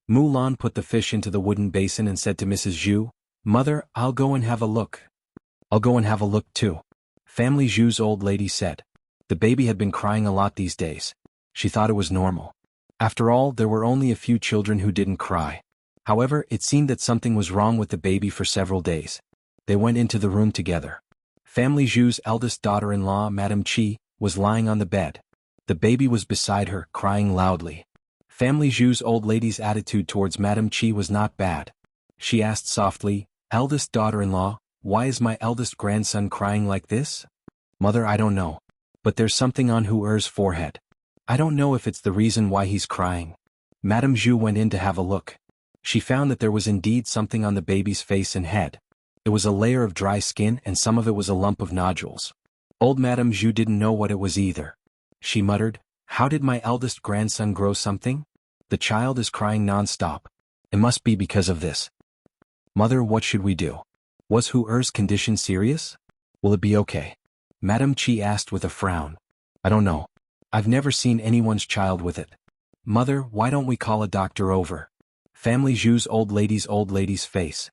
Mulan put the fish into the wooden basin and said to Mrs. Zhu, "Mother, I'll go and have a look." "I'll go and have a look too," Family Zhu's old lady said. The baby had been crying a lot these days. She thought it was normal. After all, there were only a few children who didn't cry. However, it seemed that something was wrong with the baby for several days. They went into the room together. Family Zhu's eldest daughter-in-law, Madame Qi, was lying on the bed. The baby was beside her, crying loudly. Family Zhu's old lady's attitude towards Madame Qi was not bad. She asked softly, "Eldest daughter-in-law, why is my eldest grandson crying like this?" "Mother, I don't know. But there's something on Huer's forehead. I don't know if it's the reason why he's crying." Madame Zhu went in to have a look. She found that there was indeed something on the baby's face and head. It was a layer of dry skin and some of it was a lump of nodules. Old Madame Zhu didn't know what it was either. She muttered, "How did my eldest grandson grow something? The child is crying non-stop. It must be because of this. Mother, what should we do? Was Huer's condition serious? Will it be okay?" Madame Qi asked with a frown. "I don't know. I've never seen anyone's child with it." "Mother, why don't we call a doctor over?" Family Zhu's old lady's face.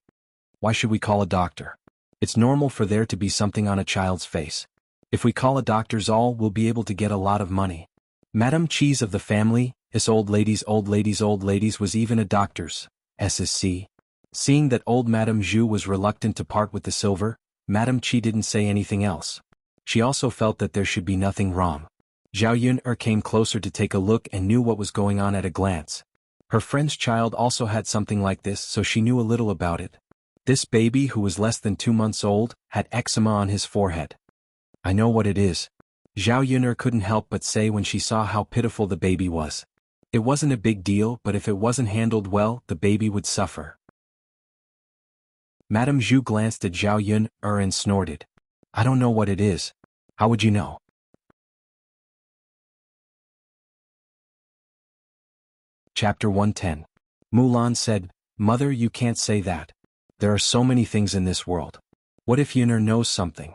"Why should we call a doctor? It's normal for there to be something on a child's face. If we call a doctor's all, we'll be able to get a lot of money." Madame Qi's of the family, his old ladies was even a doctor's, SSC. Seeing that old Madame Zhu was reluctant to part with the silver, Madame Qi didn't say anything else. She also felt that there should be nothing wrong. Xiaoyun came closer to take a look and knew what was going on at a glance. Her friend's child also had something like this, so she knew a little about it. This baby, who was less than 2 months old, had eczema on his forehead. "I know what it is," Xiaoyun couldn't help but say when she saw how pitiful the baby was. It wasn't a big deal, but if it wasn't handled well, the baby would suffer. Madame Zhu glanced at Xiaoyun and snorted. "I don't know what it is. How would you know?" Chapter 110. Mulan said, "Mother, you can't say that. There are so many things in this world. What if Yuner knows something?"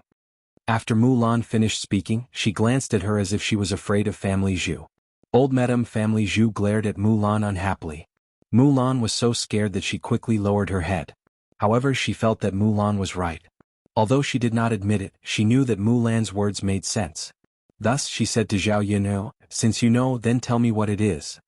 After Mulan finished speaking, she glanced at her as if she was afraid of Family Zhu. Old Madame Family Zhu glared at Mulan unhappily. Mulan was so scared that she quickly lowered her head. However, she felt that Mulan was right. Although she did not admit it, she knew that Mulan's words made sense. Thus she said to Zhao Yun'er, "Since you know, then tell me what it is."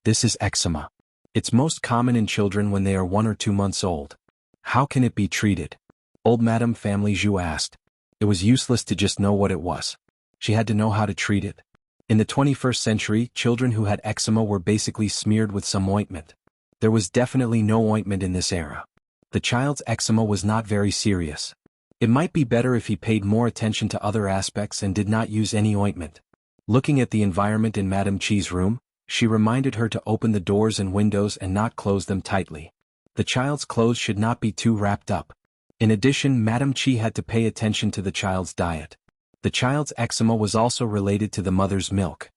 "This is eczema. It's most common in children when they are 1 or 2 months old." "How can it be treated?" Old Madame Family Zhu asked. It was useless to just know what it was. She had to know how to treat it. In the 21st century, children who had eczema were basically smeared with some ointment. There was definitely no ointment in this era. The child's eczema was not very serious. It might be better if he paid more attention to other aspects and did not use any ointment. Looking at the environment in Madame Qi's room, she reminded her to open the doors and windows and not close them tightly. The child's clothes should not be too wrapped up. In addition, Madame Qi had to pay attention to the child's diet. The child's eczema was also related to the mother's milk.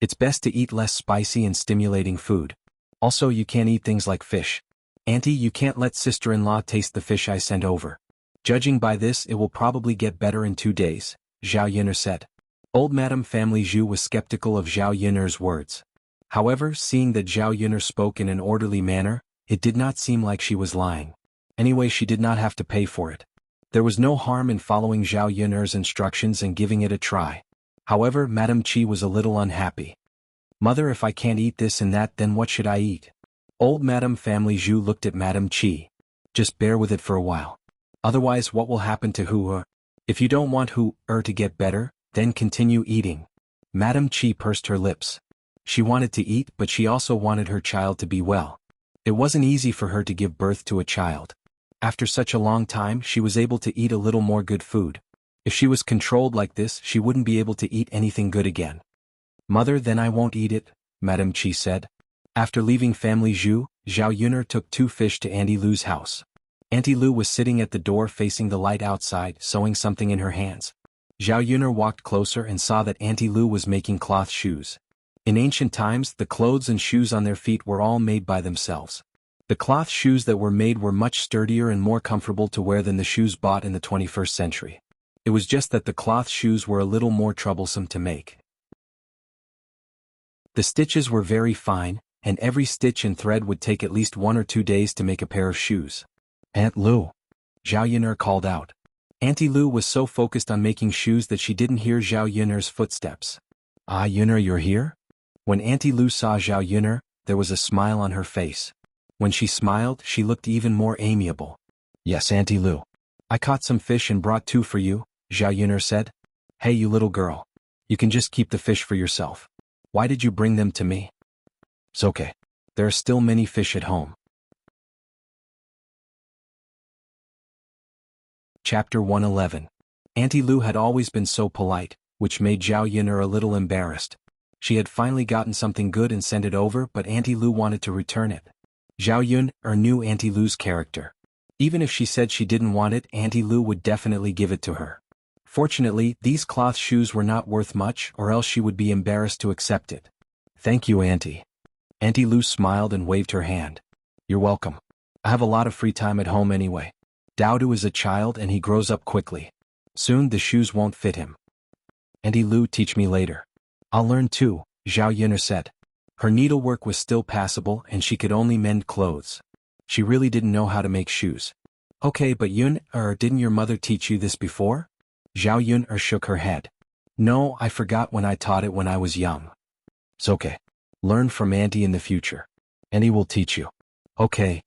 It's best to eat less spicy and stimulating food. Also, you can't eat things like fish. "Auntie, you can't let sister-in-law taste the fish I sent over. Judging by this, it will probably get better in 2 days," Zhao Yun'er said. Old Madame Family Zhu was skeptical of Zhao Yun'er's words. However, seeing that Zhao Yun'er spoke in an orderly manner, it did not seem like she was lying. Anyway, she did not have to pay for it. There was no harm in following Zhao Yun'er's instructions and giving it a try. However, Madame Qi was a little unhappy. "Mother, if I can't eat this and that, then what should I eat?" Old Madame Family Zhu looked at Madame Qi. "Just bear with it for a while. Otherwise, what will happen to Hu'er? If you don't want Hu'er to get better, then continue eating." Madame Qi pursed her lips. She wanted to eat, but she also wanted her child to be well. It wasn't easy for her to give birth to a child. After such a long time, she was able to eat a little more good food. If she was controlled like this, she wouldn't be able to eat anything good again. "Mother, then I won't eat it," Madame Qi said. After leaving Family Zhu, Zhao Yun'er took 2 fish to Auntie Lu's house. Auntie Lu was sitting at the door facing the light outside, sewing something in her hands. Zhao Yun'er walked closer and saw that Auntie Lu was making cloth shoes. In ancient times, the clothes and shoes on their feet were all made by themselves. The cloth shoes that were made were much sturdier and more comfortable to wear than the shoes bought in the 21st century. It was just that the cloth shoes were a little more troublesome to make. The stitches were very fine, and every stitch and thread would take at least 1 or 2 days to make a pair of shoes. Aunt Lu, Zhao Yun'er called out. Auntie Lu was so focused on making shoes that she didn't hear Zhao Yun'er's footsteps. Ah, Yun'er, you're here? When Auntie Lu saw Zhao Yun'er, there was a smile on her face. When she smiled, she looked even more amiable. Yes, Auntie Lu. I caught some fish and brought 2 for you, Zhao Yun'er said. Hey, you little girl. You can just keep the fish for yourself. Why did you bring them to me? It's okay. There are still many fish at home. Chapter 111. Auntie Lu had always been so polite, which made Zhao Yun'er a little embarrassed. She had finally gotten something good and sent it over, but Auntie Lu wanted to return it. Zhao Yun'er knew Auntie Lu's character. Even if she said she didn't want it, Auntie Lu would definitely give it to her. Fortunately, these cloth shoes were not worth much, or else she would be embarrassed to accept it. Thank you, Auntie. Auntie Lu smiled and waved her hand. You're welcome. I have a lot of free time at home anyway. Daodu is a child and he grows up quickly. Soon the shoes won't fit him. Auntie Lu, teach me later. I'll learn too, Zhao Yun'er said. Her needlework was still passable and she could only mend clothes. She really didn't know how to make shoes. Okay, but Yun'er, didn't your mother teach you this before? Zhao Yun'er shook her head. No, I forgot when I taught it when I was young. It's okay. Learn from Auntie in the future. Auntie will teach you. Okay.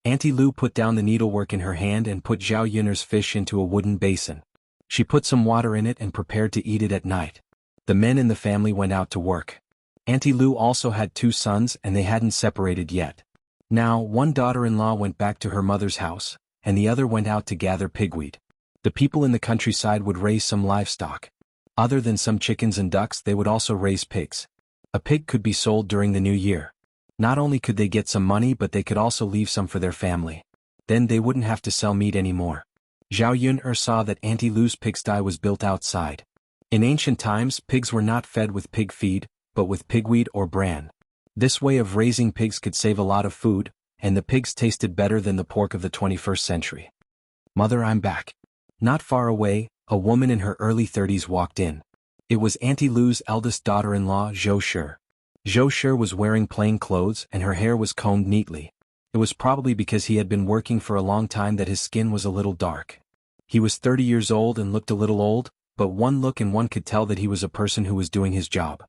Auntie Lu put down the needlework in her hand and put Zhao Yun'er's fish into a wooden basin. She put some water in it and prepared to eat it at night. The men in the family went out to work. Auntie Lu also had 2 sons and they hadn't separated yet. Now, one daughter-in-law went back to her mother's house, and the other went out to gather pigweed. The people in the countryside would raise some livestock. Other than some chickens and ducks, they would also raise pigs. A pig could be sold during the new year. Not only could they get some money, but they could also leave some for their family. Then they wouldn't have to sell meat anymore. Zhao Yun'er saw that Auntie Lu's pigsty was built outside. In ancient times, pigs were not fed with pig feed, but with pigweed or bran. This way of raising pigs could save a lot of food, and the pigs tasted better than the pork of the 21st century. Mother, I'm back. Not far away, a woman in her early 30s walked in. It was Auntie Lu's eldest daughter-in-law, Zhou Shi. Zhou Shi was wearing plain clothes and her hair was combed neatly. It was probably because he had been working for a long time that his skin was a little dark. He was 30 years old and looked a little old, but one look and one could tell that he was a person who was doing his job.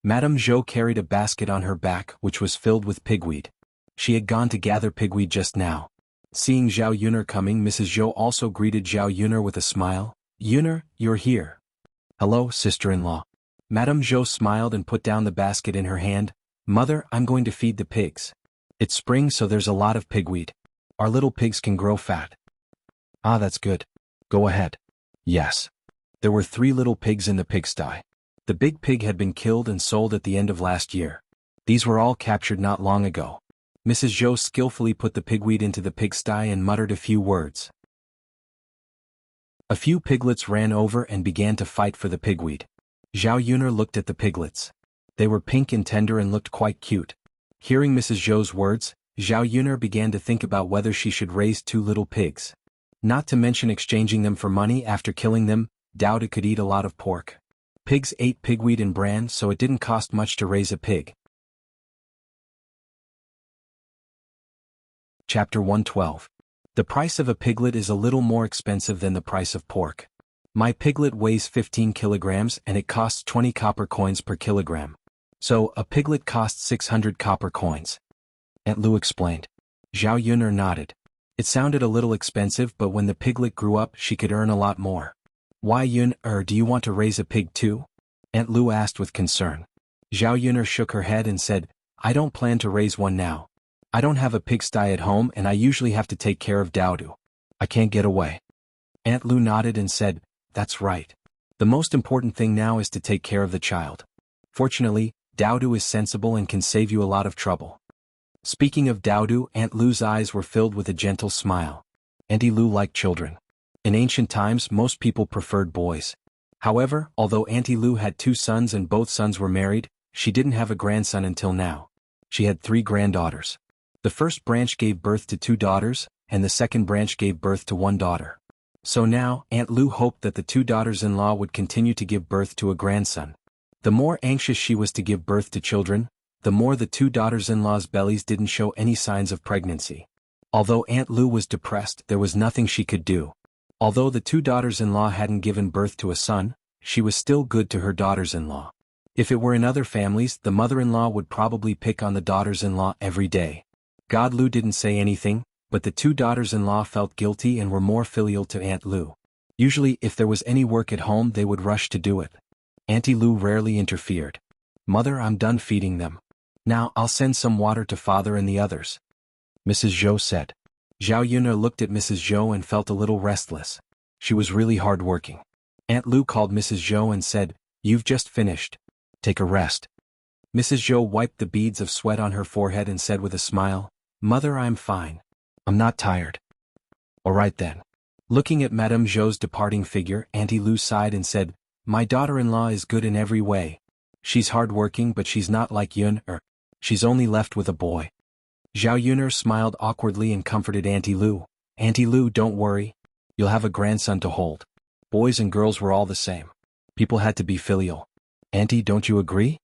Madame Zhou carried a basket on her back which was filled with pigweed. She had gone to gather pigweed just now. Seeing Zhao Yun'er coming, Mrs. Zhou also greeted Zhao Yun'er with a smile. Yun'er, you're here. Hello, sister-in-law. Madame Zhou smiled and put down the basket in her hand. Mother, I'm going to feed the pigs. It's spring, so there's a lot of pigweed. Our little pigs can grow fat. Ah, that's good. Go ahead. Yes. There were 3 little pigs in the pigsty. The big pig had been killed and sold at the end of last year. These were all captured not long ago. Mrs. Zhou skillfully put the pigweed into the pigsty and muttered a few words. A few piglets ran over and began to fight for the pigweed. Zhao Yun'er looked at the piglets. They were pink and tender and looked quite cute. Hearing Mrs. Zhou's words, Zhao Yun'er began to think about whether she should raise 2 little pigs. Not to mention exchanging them for money after killing them. Daodu could eat a lot of pork. Pigs ate pigweed and bran, so it didn't cost much to raise a pig. Chapter 112. The price of a piglet is a little more expensive than the price of pork. My piglet weighs 15 kilograms and it costs 20 copper coins per kilogram. So, a piglet costs 600 copper coins. Aunt Lu explained. Zhao Yun'er nodded. It sounded a little expensive, but when the piglet grew up, she could earn a lot more. Why, Yun'er, do you want to raise a pig too? Aunt Lu asked with concern. Zhao Yun'er shook her head and said, I don't plan to raise one now. I don't have a pigsty at home and I usually have to take care of Daodu. I can't get away. Aunt Lu nodded and said, That's right. The most important thing now is to take care of the child. Fortunately, Daodu is sensible and can save you a lot of trouble. Speaking of Daodu, Aunt Lu's eyes were filled with a gentle smile. Auntie Lu liked children. In ancient times, most people preferred boys. However, although Auntie Lu had 2 sons and both sons were married, she didn't have a grandson until now. She had 3 granddaughters. The first branch gave birth to 2 daughters, and the second branch gave birth to 1 daughter. So now, Aunt Lu hoped that the 2 daughters-in-law would continue to give birth to a grandson. The more anxious she was to give birth to children, the more the two daughters-in-law's bellies didn't show any signs of pregnancy. Although Aunt Lu was depressed, there was nothing she could do. Although the two daughters-in-law hadn't given birth to a son, she was still good to her daughters-in-law. If it were in other families, the mother-in-law would probably pick on the daughters-in-law every day. God Lu didn't say anything, but the two daughters-in-law felt guilty and were more filial to Aunt Lu. Usually, if there was any work at home, they would rush to do it. Auntie Lu rarely interfered. "Mother, I'm done feeding them. Now I'll send some water to Father and the others," Mrs. Zhou said. Zhao Yun'er looked at Mrs. Zhou and felt a little restless. She was really hard-working. Aunt Lu called Mrs. Zhou and said, "You've just finished. Take a rest." Mrs. Zhou wiped the beads of sweat on her forehead and said with a smile, "Mother, I'm fine. I'm not tired." "All right then." Looking at Madame Zhou's departing figure, Auntie Lu sighed and said, "My daughter-in-law is good in every way. She's hard-working, but she's not like Yun-er. She's only left with a boy." Zhao Yun'er smiled awkwardly and comforted Auntie Lu. "Auntie Lu, don't worry. You'll have a grandson to hold. Boys and girls were all the same. People had to be filial. Auntie, don't you agree?"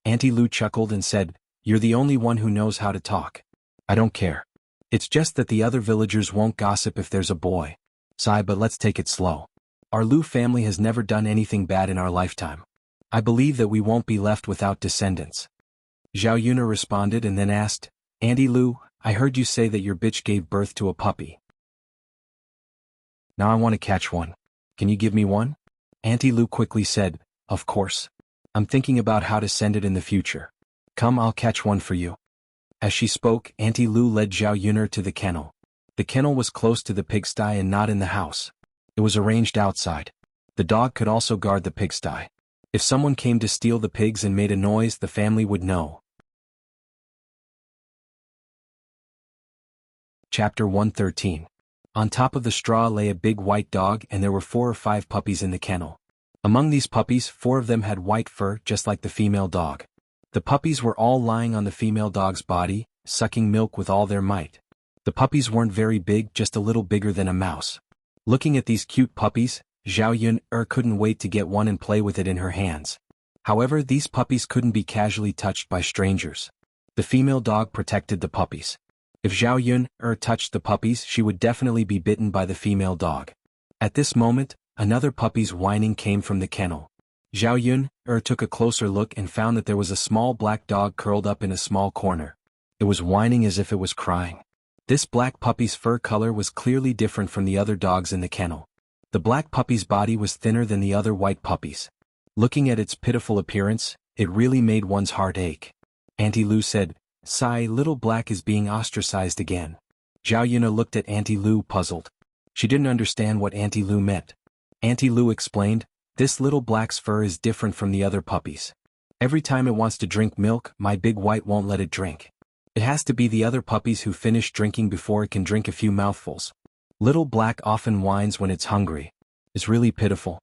Auntie Lu chuckled and said, "You're the only one who knows how to talk. I don't care. It's just that the other villagers won't gossip if there's a boy. Sigh, but let's take it slow. Our Lu family has never done anything bad in our lifetime. I believe that we won't be left without descendants." Zhao Yun'er responded and then asked, "Auntie Lu, I heard you say that your bitch gave birth to a puppy. Now I want to catch one. Can you give me one?" Auntie Lu quickly said, "Of course. I'm thinking about how to send it in the future. Come, I'll catch one for you." As she spoke, Auntie Lu led Zhao Yun'er to the kennel. The kennel was close to the pigsty and not in the house. It was arranged outside. The dog could also guard the pigsty. If someone came to steal the pigs and made a noise, the family would know. Chapter 113. On top of the straw lay a big white dog, and there were 4 or 5 puppies in the kennel. Among these puppies, 4 of them had white fur just like the female dog. The puppies were all lying on the female dog's body, sucking milk with all their might. The puppies weren't very big, just a little bigger than a mouse. Looking at these cute puppies, Zhao Yun'er couldn't wait to get one and play with it in her hands. However, these puppies couldn't be casually touched by strangers. The female dog protected the puppies. If Zhao Yun'er touched the puppies, she would definitely be bitten by the female dog. At this moment, another puppy's whining came from the kennel. Zhao Yun'er took a closer look and found that there was a small black dog curled up in a small corner. It was whining as if it was crying. This black puppy's fur color was clearly different from the other dogs in the kennel. The black puppy's body was thinner than the other white puppies. Looking at its pitiful appearance, it really made one's heart ache. Auntie Lu said, "Sigh, little black is being ostracized again." Zhao Yun'er looked at Auntie Lu puzzled. She didn't understand what Auntie Lu meant. Auntie Lu explained, "This little black's fur is different from the other puppies. Every time it wants to drink milk, my big white won't let it drink. It has to be the other puppies who finish drinking before it can drink a few mouthfuls. Little black often whines when it's hungry. It's really pitiful."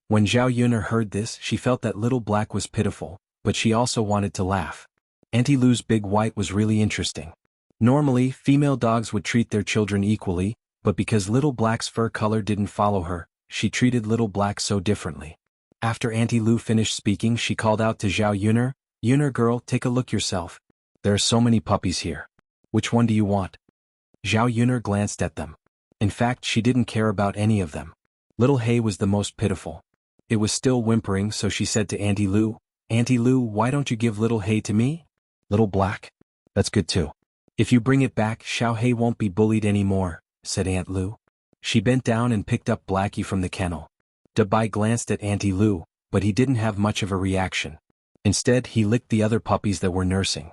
When Zhao Yun'er heard this, she felt that little black was pitiful, but she also wanted to laugh. Auntie Lu's big white was really interesting. Normally, female dogs would treat their children equally, but because little black's fur color didn't follow her, she treated little black so differently. After Auntie Lu finished speaking, she called out to Zhao Yun'er, "Yun'er girl, take a look yourself. There are so many puppies here. Which one do you want?" Zhao Yun'er glanced at them. In fact, she didn't care about any of them. Little Hay was the most pitiful. It was still whimpering, so she said to Auntie Lu, "Auntie Lu, why don't you give Little Hay to me?" "Little black? That's good too. If you bring it back, Xiao Hay won't be bullied anymore," said Aunt Lu. She bent down and picked up Blackie from the kennel. Dabai glanced at Auntie Lu, but he didn't have much of a reaction. Instead, he licked the other puppies that were nursing.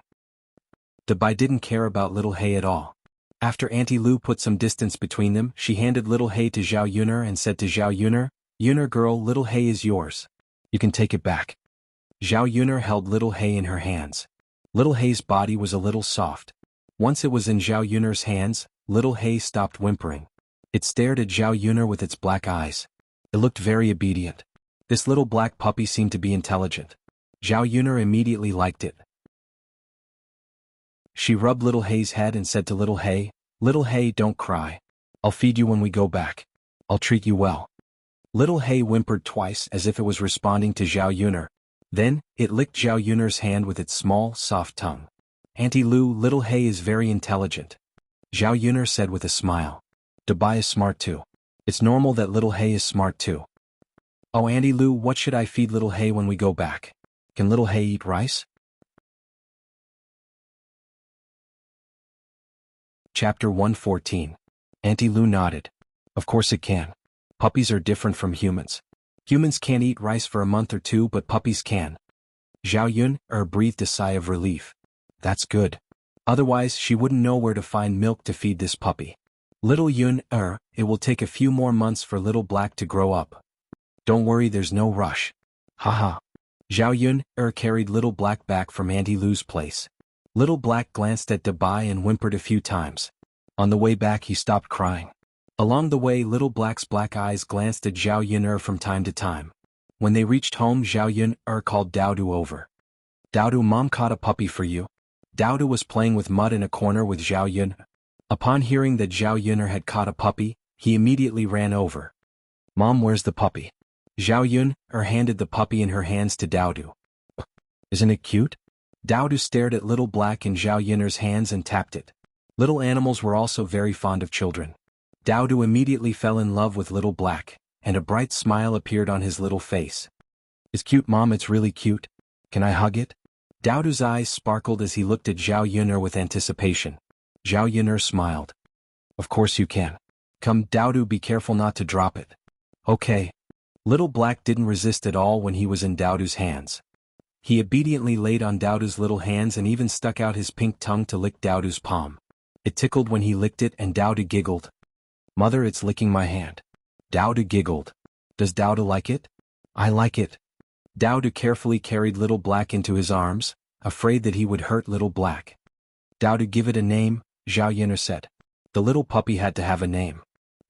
Dabai didn't care about Little Hay at all. After Auntie Lu put some distance between them, she handed Little Hay to Zhao Yun'er and said to Zhao Yun'er, "Yun'er girl, Little Hay is yours. You can take it back." Zhao Yun'er held Little Hay in her hands. Little Hay's body was a little soft. Once it was in Zhao Yun'er's hands, Little Hay stopped whimpering. It stared at Zhao Yun'er with its black eyes. It looked very obedient. This little black puppy seemed to be intelligent. Zhao Yun'er immediately liked it. She rubbed Little Hay's head and said to Little Hay, "Little Hay, don't cry. I'll feed you when we go back. I'll treat you well." Little Hay whimpered twice as if it was responding to Zhao Yun'er. Then, it licked Zhao Yun'er's hand with its small, soft tongue. Auntie Lu, little Hay is very intelligent. Zhao Yun'er said with a smile. Dabai is smart too. It's normal that little Hay is smart too. Oh Auntie Lu, what should I feed little Hay when we go back? Can little Hay eat rice? Chapter 114. Auntie Lu nodded. Of course it can. Puppies are different from humans. Humans can't eat rice for a month or two, but puppies can. Zhao Yun'er breathed a sigh of relief. That's good. Otherwise, she wouldn't know where to find milk to feed this puppy. Little Yun'er, it will take a few more months for little Black to grow up. Don't worry, there's no rush. Haha. Zhao Yun'er carried little Black back from Auntie Lu's place. Little Black glanced at Dabai and whimpered a few times. On the way back he stopped crying. Along the way little Black's black eyes glanced at Zhao Yun'er from time to time. When they reached home Zhao Yun'er called Daodu over. Daodu, Mom caught a puppy for you. Daodu was playing with mud in a corner with Zhao Yun'er. Upon hearing that Zhao Yun'er had caught a puppy, he immediately ran over. Mom, where's the puppy? Zhao Yun'er handed the puppy in her hands to Daodu. Isn't it cute? Daodu stared at little Black in Zhao Yun'er's hands and tapped it. Little animals were also very fond of children. Daodu immediately fell in love with little Black, and a bright smile appeared on his little face. It's cute, Mom, it's really cute. Can I hug it? Daodu's eyes sparkled as he looked at Zhao Yun'er with anticipation. Zhao Yun'er smiled. Of course you can. Come, Daodu, be careful not to drop it. Okay. Little Black didn't resist at all when he was in Daodu's hands. He obediently laid on Daodu's little hands and even stuck out his pink tongue to lick Daodu's palm. It tickled when he licked it and Daodu giggled. Mother, it's licking my hand. Daodu giggled. Does Daodu like it? I like it. Daodu carefully carried little Black into his arms, afraid that he would hurt little Black. Daodu, give it a name, Zhao Yun'er said. The little puppy had to have a name.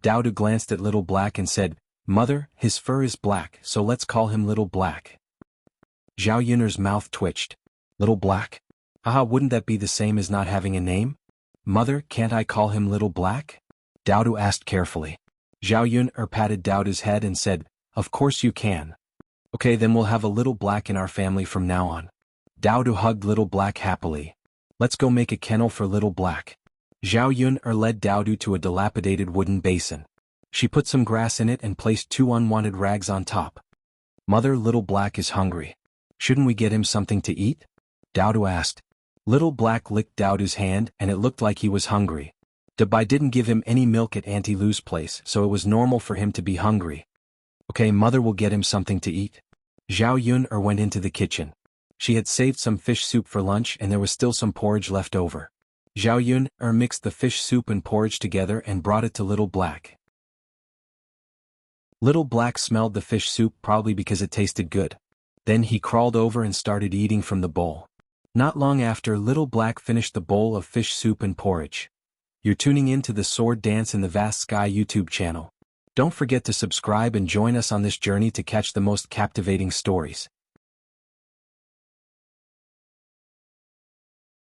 Daodu glanced at little Black and said, Mother, his fur is black, so let's call him Little Black. Zhao Yun'er's mouth twitched. Little Black? Haha, wouldn't that be the same as not having a name? Mother, can't I call him Little Black? Daodu asked carefully. Zhao Yun'er patted Daodu's head and said, Of course you can. Okay, then we'll have a Little Black in our family from now on. Daodu hugged Little Black happily. Let's go make a kennel for Little Black. Zhao Yun'er led Daodu to a dilapidated wooden basin. She put some grass in it and placed 2 unwanted rags on top. Mother, Little Black is hungry. Shouldn't we get him something to eat? Daodu asked. Little Black licked Daodu's hand and it looked like he was hungry. Dabai didn't give him any milk at Auntie Lu's place, so it was normal for him to be hungry. Okay, Mother will get him something to eat. Zhao Yun'er went into the kitchen. She had saved some fish soup for lunch and there was still some porridge left over. Zhao Yun'er mixed the fish soup and porridge together and brought it to Little Black. Little Black smelled the fish soup probably because it tasted good. Then he crawled over and started eating from the bowl. Not long after, Little Black finished the bowl of fish soup and porridge. You're tuning in to the Sword Dance in the Vast Sky YouTube channel. Don't forget to subscribe and join us on this journey to catch the most captivating stories.